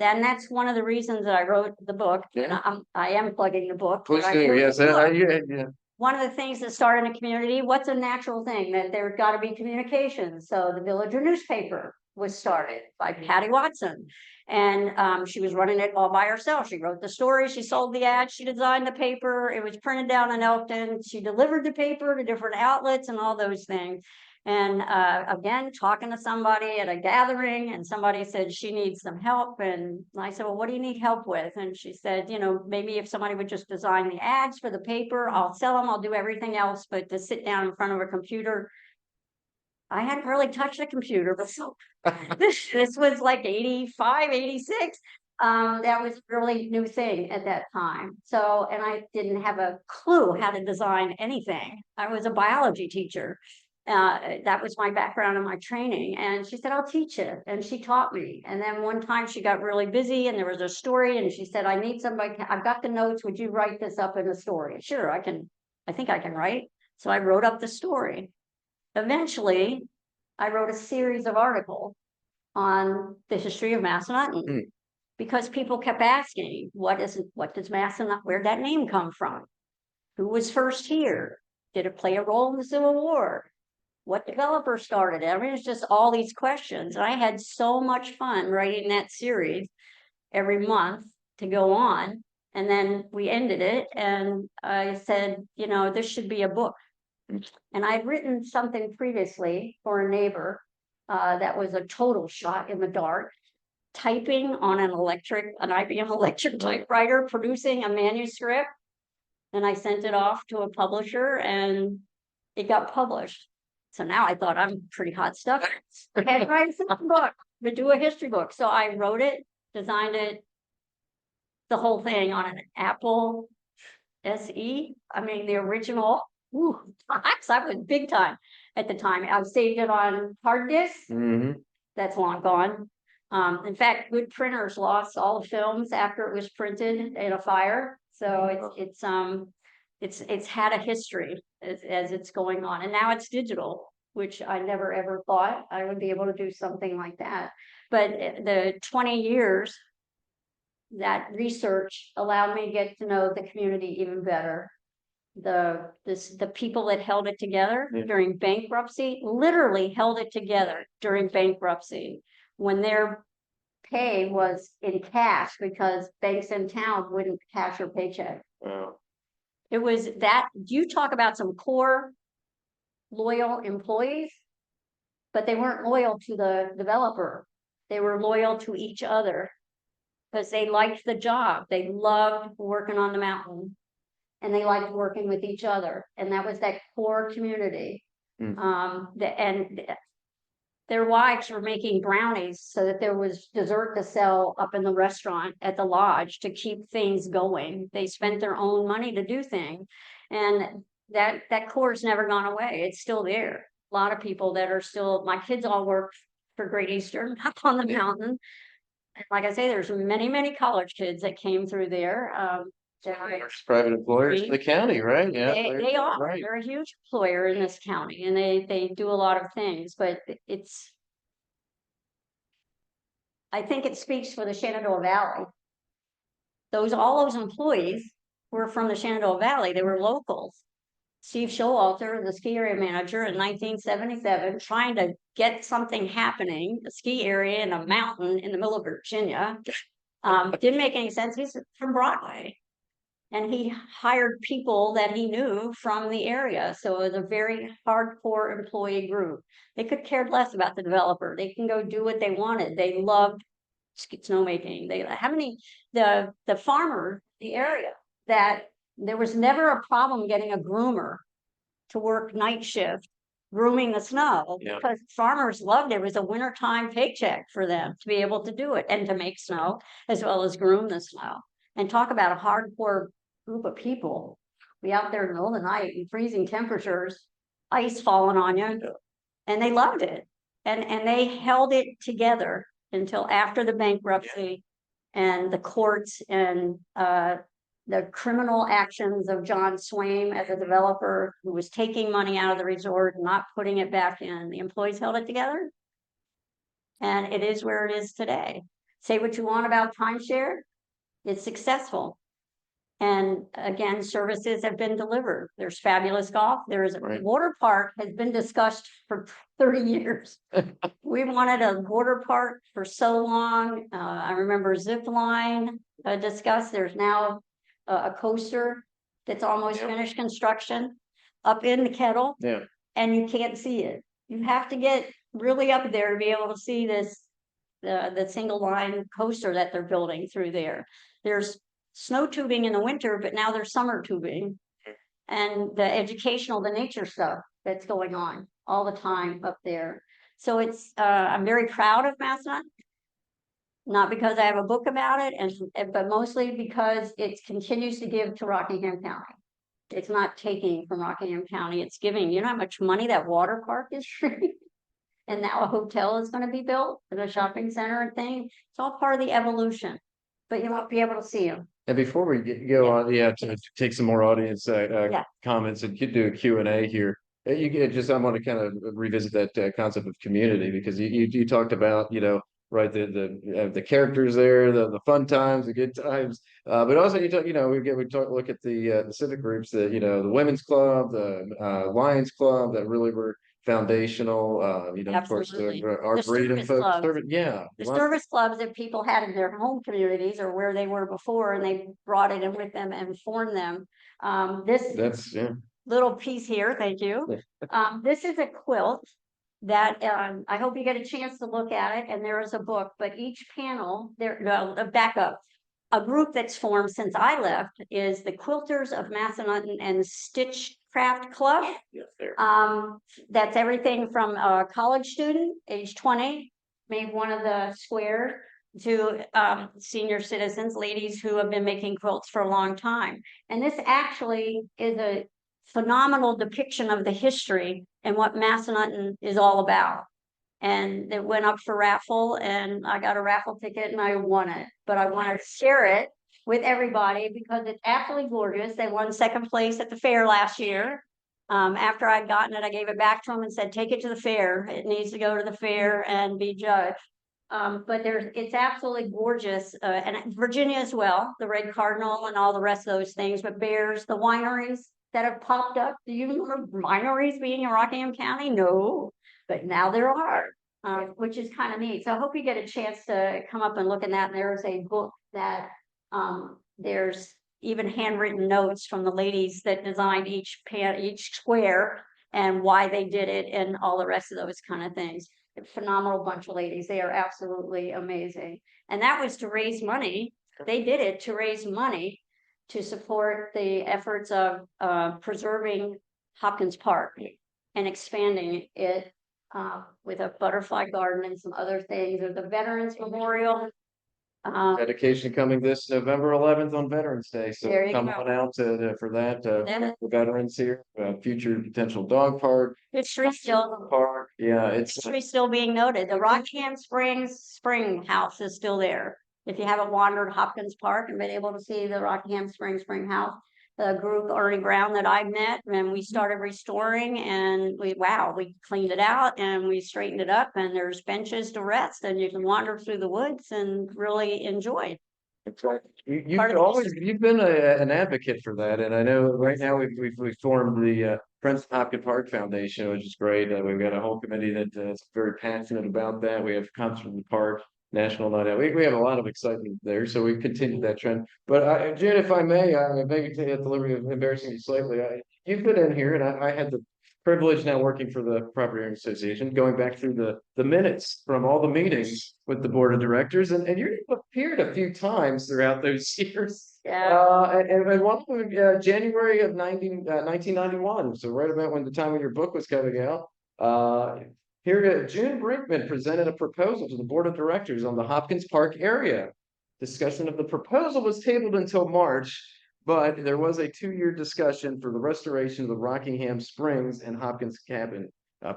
Then that's one of the reasons that I wrote the book. Yeah. I am plugging the book. Please but I do. wrote Yes. the book. Yeah. One of the things that start in a community, what's a natural thing? That there's got to be communication. So the Villager newspaper was started by Patty Watson. And she was running it all by herself. She wrote the story, she sold the ad, she designed the paper, it was printed down in Elkton, she delivered the paper to different outlets and all those things. And again, talking to somebody at a gathering, and somebody said she needs some help. And I said, well, what do you need help with? And she said, maybe if somebody would just design the ads for the paper, I'll sell them, I'll do everything else, but to sit down in front of a computer, I hadn't really touched a computer before. This was like 85, 86. That was a really new thing at that time. So, and I didn't have a clue how to design anything. I was a biology teacher. That was my background and my training. And she said, I'll teach you. And she taught me. And then one time she got really busy and there was a story, and she said, I need somebody, I've got the notes, would you write this up in a story? Sure, I think I can write. So I wrote up the story. Eventually, I wrote a series of articles on the history of Massanutten, because people kept asking, what does Massanutten, where'd that name come from? Who was first here? Did it play a role in the Civil War? what developer started it? I mean, it's just all these questions. And I had so much fun writing that series every month to go on. And then we ended it and I said, you know, this should be a book. And I'd written something previously for a neighbor that was a total shot in the dark, typing on an IBM electric typewriter, producing a manuscript. And I sent it off to a publisher and it got published. So now I thought I'm pretty hot stuff. I had to write a book, to do a history book. So I wrote it, designed it, the whole thing on an Apple SE. I mean, the original. Ooh, I was big time at the time. I saved it on hard disk. That's long gone. In fact, good printers lost all the films after it was printed in a fire. So it's had a history as it's going on, and now it's digital, which I never ever thought I would be able to do something like that. But the 20 years that research allowed me to get to know the community even better. The people that held it together during bankruptcy, literally held it together during bankruptcy when their pay was in cash because banks in town wouldn't cash your paycheck. Wow. It was that. You talk about some core loyal employees, but they weren't loyal to the developer. They were loyal to each other because they liked the job. They loved working on the mountain and they liked working with each other. And that was that core community. And their wives were making brownies so that there was dessert to sell up in the restaurant at the lodge to keep things going. They spent their own money to do things. And that core has never gone away. It's still there. A lot of people that are still, my kids all work for Great Eastern up on the mountain. And like I say, there's many, many college kids that came through there. Private employers in the county, right? Yeah, They are. right. They're a huge employer in this county and they do a lot of things, but I think it speaks for the Shenandoah Valley. All those employees were from the Shenandoah Valley. They were locals. Steve Showalter, the ski area manager in 1977, trying to get something happening, a ski area in a mountain in the middle of Virginia. Didn't make any sense. He's from Broadway. And he hired people that he knew from the area. So it was a very hardcore employee group. They could care less about the developer. They can go do what they wanted. They loved snowmaking. The farmer, the area, that there was never a problem getting a groomer to work night shift, grooming the snow, because farmers loved it. It was a wintertime paycheck for them to be able to do it and to make snow as well as groom the snow. And talk about a hardcore group of people. Be out there in the middle of the night in freezing temperatures, ice falling on you. And they loved it. And they held it together until after the bankruptcy and the courts and the criminal actions of John Swaim as a developer who was taking money out of the resort and not putting it back in. The employees held it together. And it is where it is today. Say what you want about timeshare. It's successful. And again, services have been delivered. There's fabulous golf. There's a water park has been discussed for 30 years. We wanted a water park for so long. I remember zip line discussed. There's now a coaster that's almost finished construction up in the Kettle. And you can't see it. You have to get really up there to be able to see this, the single line coaster that they're building through there. There's snow tubing in the winter, but now there's summer tubing and the educational, the nature stuff that's going on all the time up there. So it's, I'm very proud of Massanutten, not because I have a book about it, but mostly because it continues to give to Rockingham County. It's not taking from Rockingham County, it's giving. You know how much money that water park is free? And now a hotel is going to be built and a shopping center and thing. It's all part of the evolution, but you won't be able to see them. And before we go on, to take some more audience comments and do a Q&A here. You get just, I want to kind of revisit that concept of community, because you talked about, right, the characters there, the fun times, the good times, but also you talk, look at the civic groups, the women's club, the Lions Club that really were foundational, of course, Absolutely. the The arboretum service folks, clubs. yeah. The lot- service clubs that people had in their home communities or where they were before, and they brought it in with them and formed them. This That's, yeah. little piece here, thank you. This is a quilt that, I hope you get a chance to look at it, and there is a book, but each panel, back up. A group that's formed since I left is the Quilters of Massanutten and Stitch Craft Club. Yes, there. That's everything from a college student, age 20, made one of the squares, to senior citizens, ladies who have been making quilts for a long time. And this actually is a phenomenal depiction of the history and what Massanutten is all about. And it went up for raffle, and I got a raffle ticket and I won it. But I want to share it with everybody because it's absolutely gorgeous. They won second place at the fair last year. After I'd gotten it, I gave it back to them and said, take it to the fair. It needs to go to the fair and be judged. But it's absolutely gorgeous, and Virginia as well, the red cardinal and all the rest of those things, but bears, the wineries that have popped up. Do you remember wineries being in Rockingham County? No, but now there are, which is kind of neat. So I hope you get a chance to come up and look at that. And there's a book that, there's even handwritten notes from the ladies that designed each square and why they did it and all the rest of those kind of things. A phenomenal bunch of ladies. They are absolutely amazing. And that was to raise money. They did it to raise money to support the efforts of preserving Hopkins Park and expanding it with a butterfly garden and some other things. There's a Veterans Memorial. Dedication coming this November 11th on Veterans Day, so There you come go. on out for that, Then the veterans here, future potential dog park, history still yeah, it's. history still being noted. The Rockham Springs Spring House is still there. If you haven't wandered Hopkins Park and been able to see the Rockingham Spring House, the group Ernie Brown that I met, and we started restoring, and we cleaned it out and we straightened it up, and there's benches to rest, and you can wander through the woods and really enjoy it. Part of the You've been an advocate for that, and I know right now we've formed the Friends of Hopkins Park Foundation, which is great. We've got a whole committee that is very passionate about that. We have Concert in the Park, National Night Out. We have a lot of excitement there, so we continue that trend. But Jen, if I may, I maybe take the liberty of embarrassing you slightly. You've been in here, and I had the privilege now working for the Property Owners Association, going back through the minutes from all the meetings with the board of directors, and you appeared a few times throughout those years. Yeah. And one of them, January of 1991, so right about when the time when your book was coming out. Here, June Brinkman presented a proposal to the board of directors on the Hopkins Park area. Discussion of the proposal was tabled until March, but there was a 2-year discussion for the restoration of the Rockingham Springs and Hopkins Cabin,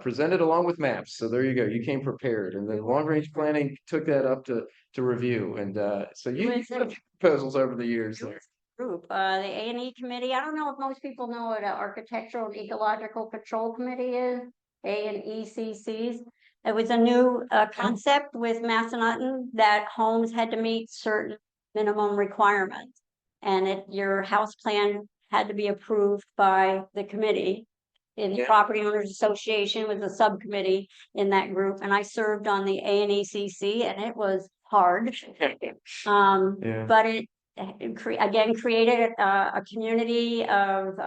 presented along with maps. So there you go. You came prepared, and then long range planning took that up to review. And so you've had a few proposals over the years there. Group, the A&E committee. I don't know if most people know what an architectural and ecological control committee is. ANECCs. It was a new concept with Massanutten that homes had to meet certain minimum requirements. And your house plan had to be approved by the committee. In the Property Owners Association was a subcommittee in that group, and I served on the ANECC, and it was hard. But it again created a community of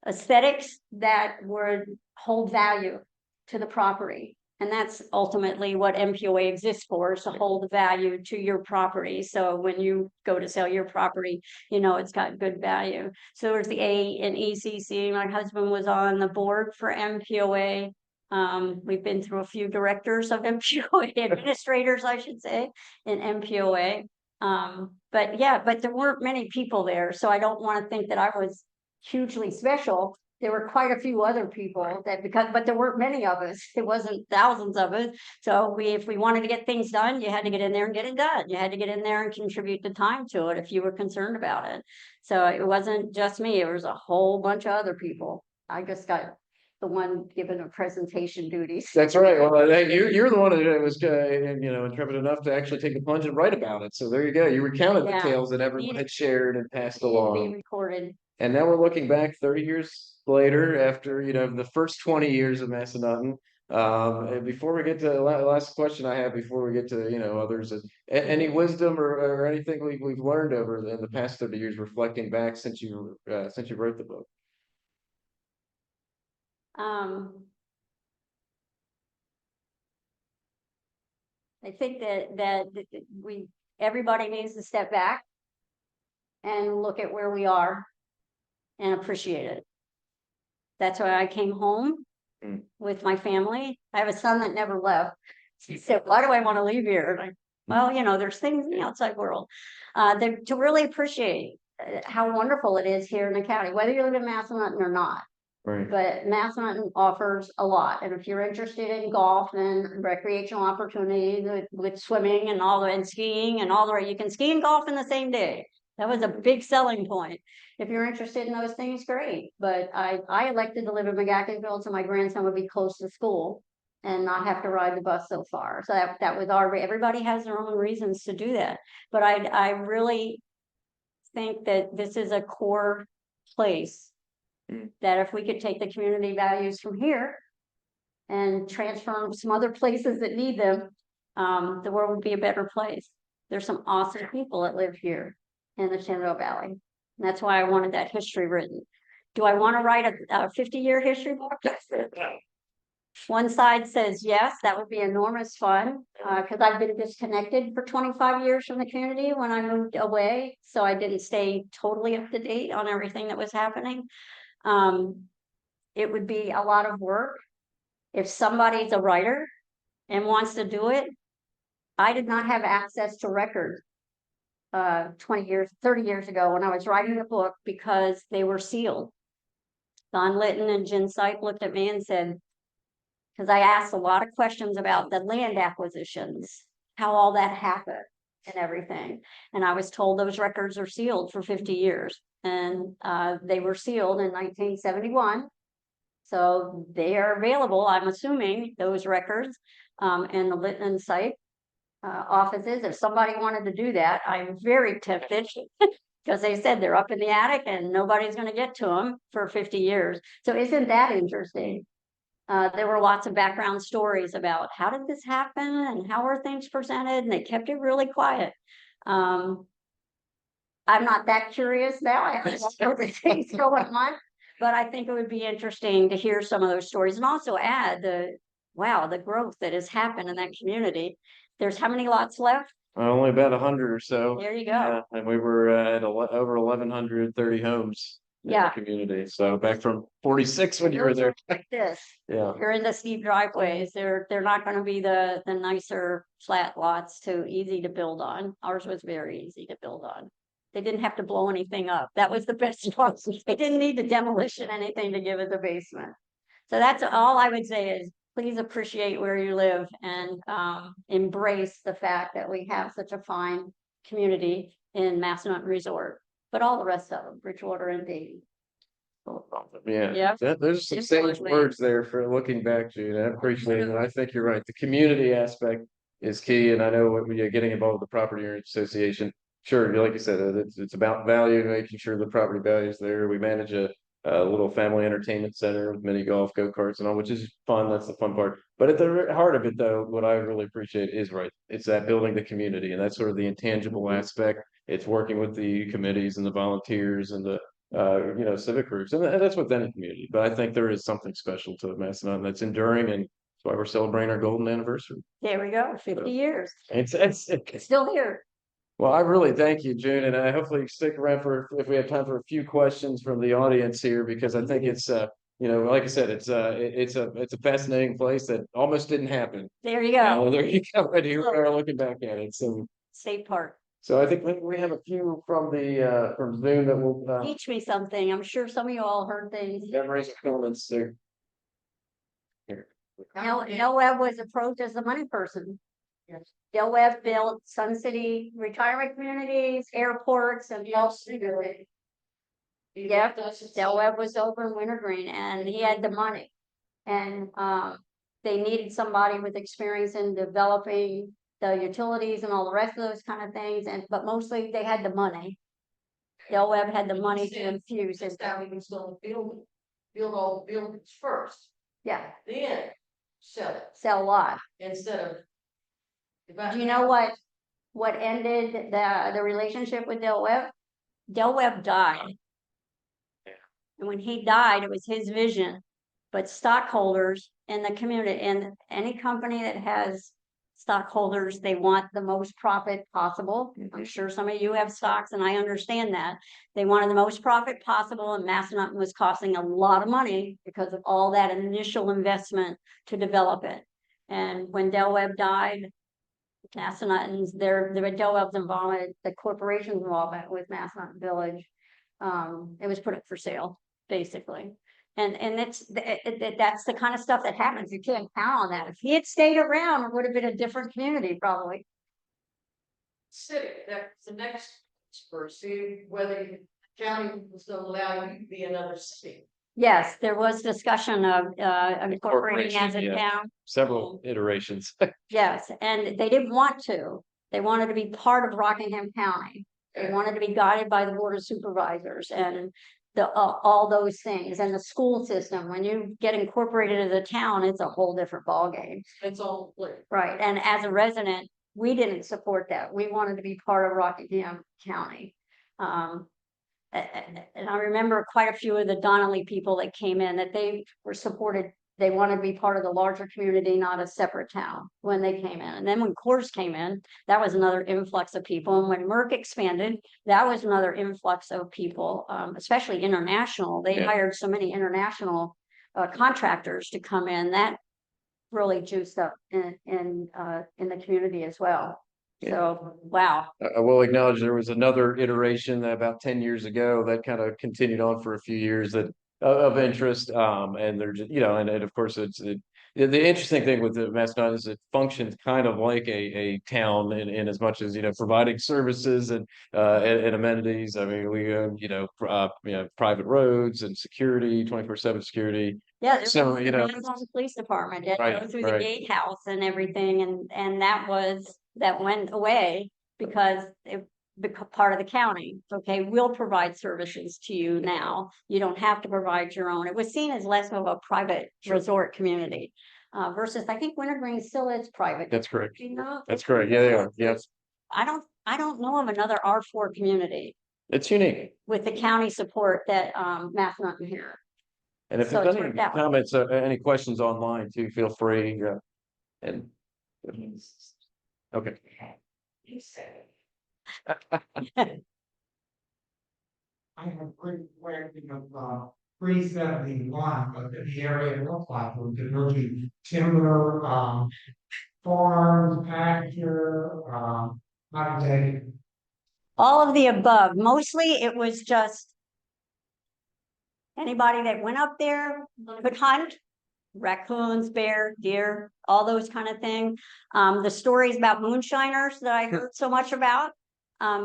aesthetics that would hold value to the property. And that's ultimately what MPOA exists for, is to hold value to your property. So when you go to sell your property, you know it's got good value. So there's the ANECC. My husband was on the board for MPOA. We've been through a few directors of MPOA, administrators, I should say, in MPOA. But there weren't many people there. So I don't want to think that I was hugely special. There were quite a few other people but there weren't many of us. It wasn't thousands of us. So if we wanted to get things done, you had to get in there and get it done. You had to get in there and contribute the time to it if you were concerned about it. So it wasn't just me. It was a whole bunch of other people. I just got the one given a presentation duties. That's right. Well, you're the one that was, intrepid enough to actually take the plunge and write about it. So there you go. You recounted the tales that everyone had shared and passed along. Be recorded. And now we're looking back 30 years later after, the first 20 years of Massanutten. And before we get to the last question I have before we get to, others, any wisdom or anything we've learned over in the past 30 years reflecting back since you wrote the book? I think that everybody needs to step back and look at where we are and appreciate it. That's why I came home with my family. I have a son that never left. He said, why do I want to leave here? And well, there's things in the outside world to really appreciate how wonderful it is here in the county, whether you live in Massanutten or not. Right. But Massanutten offers a lot. And if you're interested in golf and recreational opportunities with swimming and skiing and all the way, you can ski and golf in the same day. That was a big selling point. If you're interested in those things, great. But I elected to live in McGackeyville so my grandson would be close to school and not have to ride the bus so far. So that was everybody has their own reasons to do that. But I really think that this is a core place that if we could take the community values from here and transfer them to some other places that need them, the world would be a better place. There's some awesome people that live here in the Shenandoah Valley. And that's why I wanted that history written. Do I want to write a 50-year history book? One side says yes, that would be enormous fun because I've been disconnected for 25 years from the community when I moved away. So I didn't stay totally up to date on everything that was happening. It would be a lot of work. If somebody's a writer and wants to do it, I did not have access to records 30 years ago when I was writing the book because they were sealed. Don Litton and Jen Sype looked at me and said, because I asked a lot of questions about the land acquisitions, how all that happened and everything. And I was told those records are sealed for 50 years. And they were sealed in 1971. So they are available, I'm assuming, those records in the Litton and Sype offices. If somebody wanted to do that, I'm very tempted because they said they're up in the attic and nobody's going to get to them for 50 years. So isn't that interesting? There were lots of background stories about how did this happen and how are things presented, and they kept it really quiet. I'm not that curious now. I have other things going on, but I think it would be interesting to hear some of those stories and also add the growth that has happened in that community. There's how many lots left? Only about 100 or so. There you go. And we were at over 1,130 homes in the community. So back from 46 when you were there. Like this. Yeah. You're in the steep driveways. They're not going to be the nicer flat lots too easy to build on. Ours was very easy to build on. They didn't have to blow anything up. That was the best part. They didn't need the demolition anything to give it the basement. So that's all I would say is please appreciate where you live and embrace the fact that we have such a fine community in Massanutten Resort, but all the rest of them, Bridgewater and Dayton. Yeah, there's some sage words there for looking back, June. I appreciate it. And I think you're right. The community aspect is key. And I know when you're getting involved with the Property Owners Association, sure, like you said, it's about value, making sure the property value is there. We manage a little family entertainment center with mini golf, go-karts and all, which is fun. That's the fun part. But at the heart of it, though, what I really appreciate is it's that building the community, and that's sort of the intangible aspect. It's working with the committees and the volunteers and the civic groups, and that's within a community. But I think there is something special to Massanutten that's enduring, and that's why we're celebrating our golden anniversary. There we go, 50 years. It's still here. Well, I really thank you, June, and I hopefully stick around for if we have time for a few questions from the audience here, because I think it's like I said, it's a fascinating place that almost didn't happen. There you go. There you go. And here we are looking back at it. So State Park. So I think we have a few from the from Zoom that will Teach me something. I'm sure some of you all heard things. memories and comments there. Here. Del Webb was approached as the money person. Yes. Del Webb built Sun City retirement communities, airports, and yeah, Del Webb was over in Wintergreen, and he had the money, and they needed somebody with experience in developing the utilities and all the rest of those kind of things, but mostly they had the money. Del Webb had the money to Since infuse this it. time we can still build all the buildings first, Yeah, then sell it sell a lot. instead of. Do you know what ended the relationship with Del Webb? Del Webb died. And when he died, it was his vision. But stockholders in the community, in any company that has stockholders, they want the most profit possible. I'm sure some of you have stocks and I understand that. They wanted the most profit possible, and Massanutten was costing a lot of money because of all that initial investment to develop it. And when Del Webb died, Massanutten's, the Del Webb's involvement, the corporation's involvement with Massanutten Village, it was put up for sale, basically. And that's the kind of stuff that happens. You can't count on that. If he had stayed around, it would have been a different community, probably. City, that's the next, for see whether the county was gonna allow you to be another city. Yes, there was discussion of incorporating as a Incorporation, town. Several iterations. Yes, and they didn't want to. They wanted to be part of Rockingham County. They wanted to be guided by the Board of Supervisors and all those things, and the school system. When you get incorporated as a town, it's a whole different ballgame. It's all clear. Right, and as a resident, we didn't support that. We wanted to be part of Rockingham County. And I remember quite a few of the Donnelly people that came in, that they were supported. They wanted to be part of the larger community, not a separate town when they came in. And then when Coors came in, that was another influx of people. And when Merck expanded, that was another influx of people, especially international. They Yeah. hired so many international contractors to come in. That really juiced up in the community as well. Yeah. So, wow. I will acknowledge there was another iteration that about 10 years ago that kind of continued on for a few years that of interest. And there's, and of course the interesting thing with the Massanutten is it functions kind of like a town in as much as, providing services and amenities. I mean, we private roads and security, 24/7 security. Yeah, there's So, the Massanutten Police Department, and Right, go through the right. gatehouse and everything, and that went away because it became part of the county. Okay, we'll provide services to you now. You don't have to provide your own. It was seen as less of a private resort community versus I think Wintergreen still is private. That's correct. Do you know? That's correct. Yeah, they are. Yes. I don't know of another R4 community It's unique. with the county support that Massanutten here. And if So there's it's any worked out. comments, any questions online too, feel free. And okay. I have a quick question of 371, but the area looked like it was really timber, farms, pasture, how do they? All of the above. Mostly it was just anybody that went up there could hunt, raccoons, bear, deer, all those kind of things. The stories about moonshiners that I heard so much about,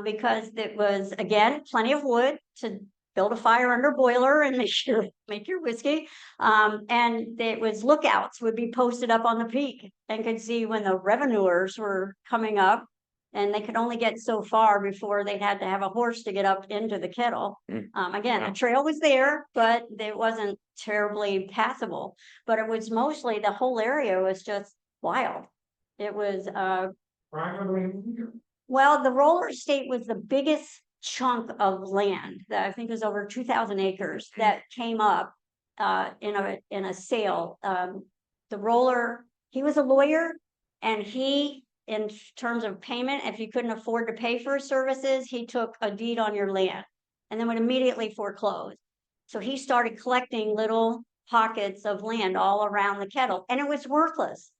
because it was, again, plenty of wood to build a fire under boiler and make your whiskey. And it was lookouts would be posted up on the peak and could see when the revenuers were coming up. And they could only get so far before they had to have a horse to get up into the kettle. Again, the trail was there, but it wasn't terribly passable. But it was mostly, the whole area was just wild. It was, well, the roller estate was the biggest chunk of land that I think was over 2,000 acres that came up in a sale. The roller, he was a lawyer, and he, in terms of payment, if you couldn't afford to pay for his services, he took a deed on your land and then would immediately foreclose. So he started collecting little pockets of land all around the kettle, and it was worthless.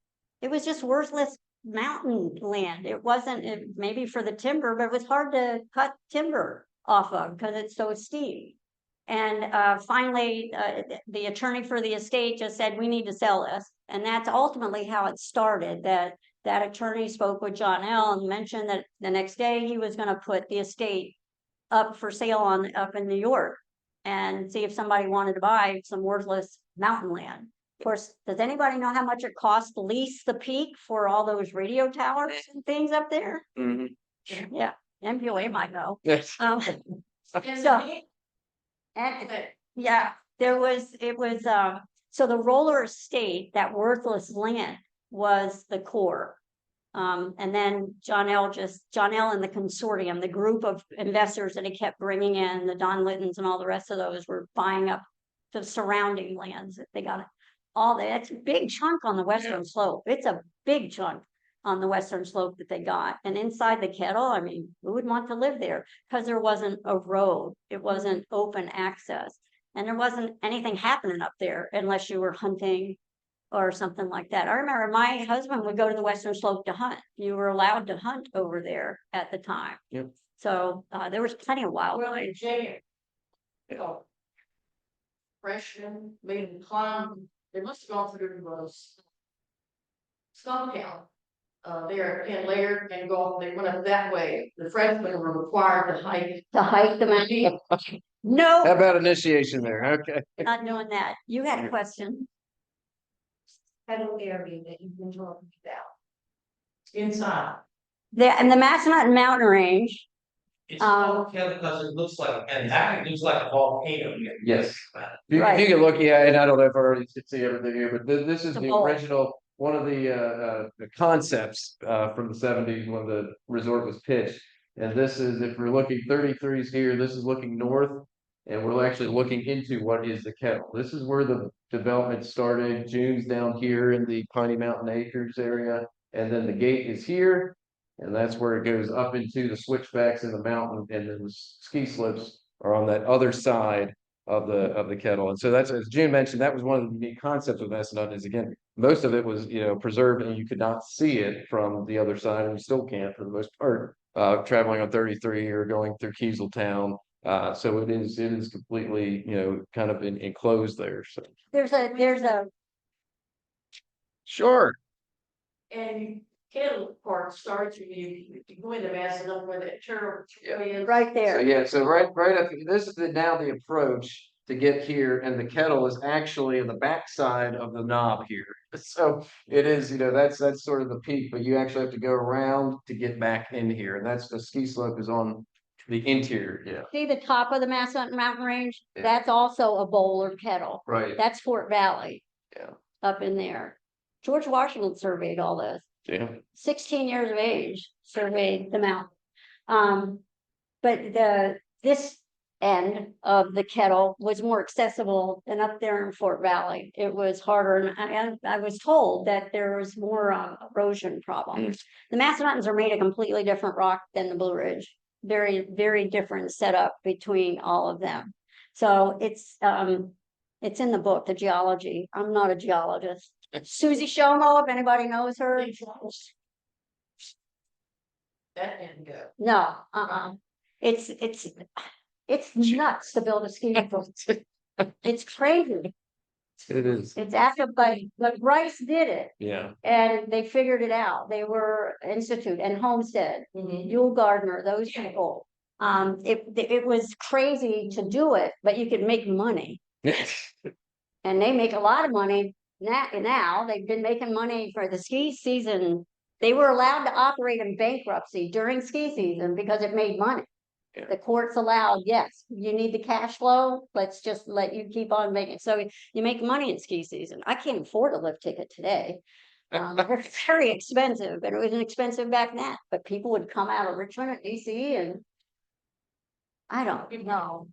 It was just worthless mountain land. It wasn't, maybe for the timber, but it was hard to cut timber off of because it's so steep. And finally, the attorney for the estate just said, we need to sell this. And that's ultimately how it started. That attorney spoke with John L. and mentioned that the next day he was going to put the estate up for sale up in New York and see if somebody wanted to buy some worthless mountain land. Of course, does anybody know how much it costs to lease the peak for all those radio towers and things up there? Mhm. Yeah, MPOA might know. Yes. So, and, yeah, it was, so the roller estate, that worthless land was the core. And then John L. and the consortium, the group of investors that he kept bringing in, the Don Littons and all the rest of those were buying up the surrounding lands. They got all that. It's a big chunk on the western slope. It's a big chunk on the western slope that they got. And inside the kettle, I mean, who would want to live there? Because there wasn't a road. It wasn't open access. And there wasn't anything happening up there unless you were hunting or something like that. I remember my husband would go to the western slope to hunt. You were allowed to hunt over there at the time. Yep. So there was plenty of Well, wildlife. and Jay, freshman, made them climb, they must have gone through those Stone Town. There and layered and go, they went up that way. The freshmen were required to hike. To hike the mountain. How No, about initiation there? Okay. not doing that. You had a question. Pedal area that you've been talking about. Inside. And the Massanutten Mountain Range, It's called kettle because it looks like, and that looks like a volcano. Yes. You Right. can look, yeah, and I don't know if I already see everything here, but this is The the bowl. original, one of the concepts from the 70s when the resort was pitched. And this is, if we're looking 33s here, this is looking north, and we're actually looking into what is the kettle. This is where the development started. June's down here in the Piney Mountain Acres area, and then the gate is here. And that's where it goes up into the switchbacks in the mountain, and then the ski slopes are on that other side of the kettle. And so that's, as June mentioned, that was one of the unique concepts of Massanutten is, again, most of it was, preserved and you could not see it from the other side, and you still can't for the most part, traveling on 33 or going through Kieseltown. So it is completely, kind of enclosed there. So there's a sure. And Kettle Park starts when you go into Massanutten where that terrible tree is. right So there. yeah, so right up, this is now the approach to get here, and the kettle is actually in the backside of the knob here. So it is, that's sort of the peak, but you actually have to go around to get back in here, and that's the ski slope is on the interior, yeah. See the top of the Massanutten Mountain Range? Yeah. That's also a bowl or kettle. Right. That's Fort Valley. Yeah. Up in there. George Washington surveyed all this. Yeah. 16 years of age, surveyed the mountain. But this end of the kettle was more accessible than up there in Fort Valley. It was harder, and I was told that there was more erosion problems. The Massanuttons are made of completely different rock than the Blue Ridge. Very, very different setup between all of them. So it's in the book, the geology. I'm not a geologist. Susie Shomo, if anybody knows her. That didn't go. No, it's nuts to build a ski resort. It's crazy. It is. It's after, but Bryce did it Yeah. and they figured it out. They were Institute and Homestead, Mhm. Yule Gardner, those people. It was crazy to do it, but you could make money. And they make a lot of money now. They've been making money for the ski season. They were allowed to operate in bankruptcy during ski season because it made money. Yeah. The courts allowed, yes, you need the cash flow, let's just let you keep on making, so you make money in ski season. I can't afford a lift ticket today. They're very expensive, and it was expensive back then, but people would come out of Richmond and DC and I don't know.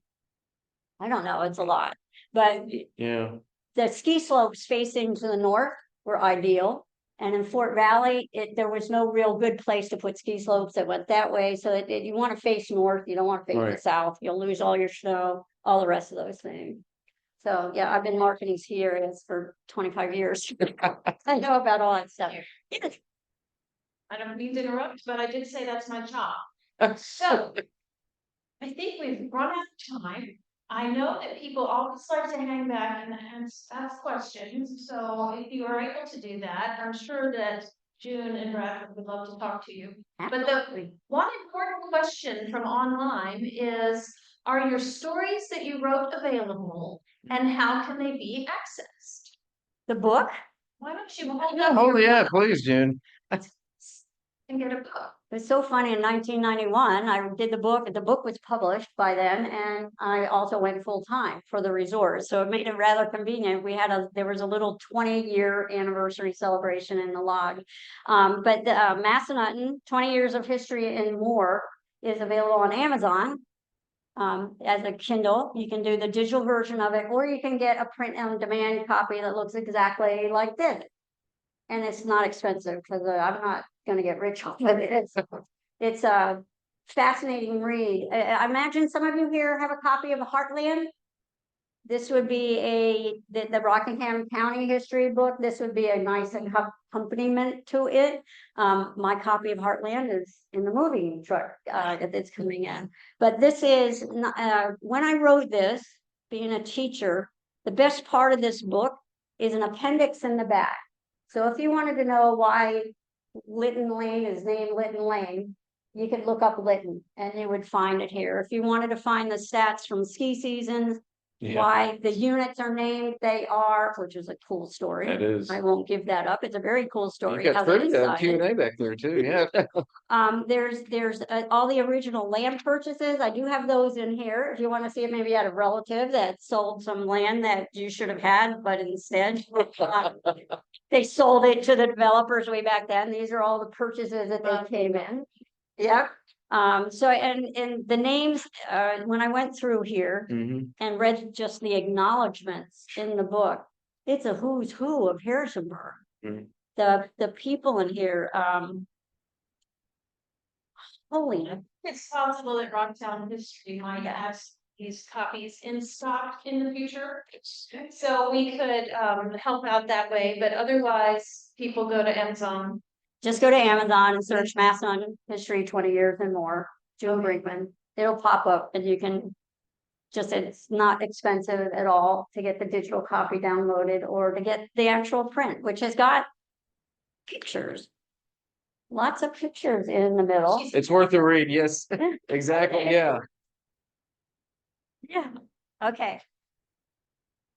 It's a lot, but Yeah. the ski slopes facing to the north were ideal. And in Fort Valley, there was no real good place to put ski slopes that went that way. So you want to face north, you don't want to face the Right. south. You'll lose all your snow, all the rest of those things. So yeah, I've been marketing ski areas for 25 years. I know about all that stuff. I don't mean to interrupt, but I did say that's my job. So I think we've run out of time. I know that people always like to hang back and ask questions, so if you are able to do that, I'm sure that June and Bradford would love to talk to you. But the one important question from online is, are your stories that you wrote available, and how can they be accessed? The book? Why don't you hold up Oh your yeah, book please, June. and get a book? It was so funny, in 1991, I did the book was published by then, and I also went full-time for the resort, so it made it rather convenient. There was a little 20-year anniversary celebration in the log. But the Massanutten, 20 years of history and more, is available on Amazon. As a Kindle, you can do the digital version of it, or you can get a print-on-demand copy that looks exactly like this. And it's not expensive, because I'm not gonna get rich off of it. It's a fascinating read. I imagine some of you here have a copy of Heartland. This would be the Rockingham County history book. This would be a nice accompaniment to it. My copy of Heartland is in the movie truck that's coming in. But this is, when I wrote this, being a teacher, the best part of this book is an appendix in the back. So if you wanted to know why Lytton Lane is named Lytton Lane, you could look up Lytton and you would find it here. If you wanted to find the stats from ski seasons, why the units are named, they are, which is a cool story. That is. I won't give that up. It's a very cool story. You got how they trivia and decided. Q&A back there too, yeah. There's all the original land purchases. I do have those in here. If you want to see it, maybe you had a relative that sold some land that you should have had, but instead they sold it to the developers way back then. These are all the purchases that they came in. Yep. So and the names, when I went through here Mhm. and read just the acknowledgements in the book, it's a who's who of Harrisonburg. Mhm. The people in here, holy, It's possible that Rocktown history might have these copies in stock in the future. So we could help out that way, but otherwise people go to Amazon. just go to Amazon and search Massanutten history 20 years and more, June Brinkman. It'll pop up and you can it's not expensive at all to get the digital copy downloaded or to get the actual print, which has got pictures. Lots of pictures in the middle. It's worth a read, yes, exactly, yeah. Yeah, okay.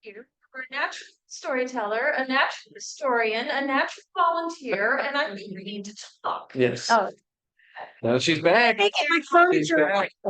We're a natural storyteller, a natural historian, a natural volunteer, and I think we need to talk. Yes. Oh, Now she's back. making my She's furniture. back.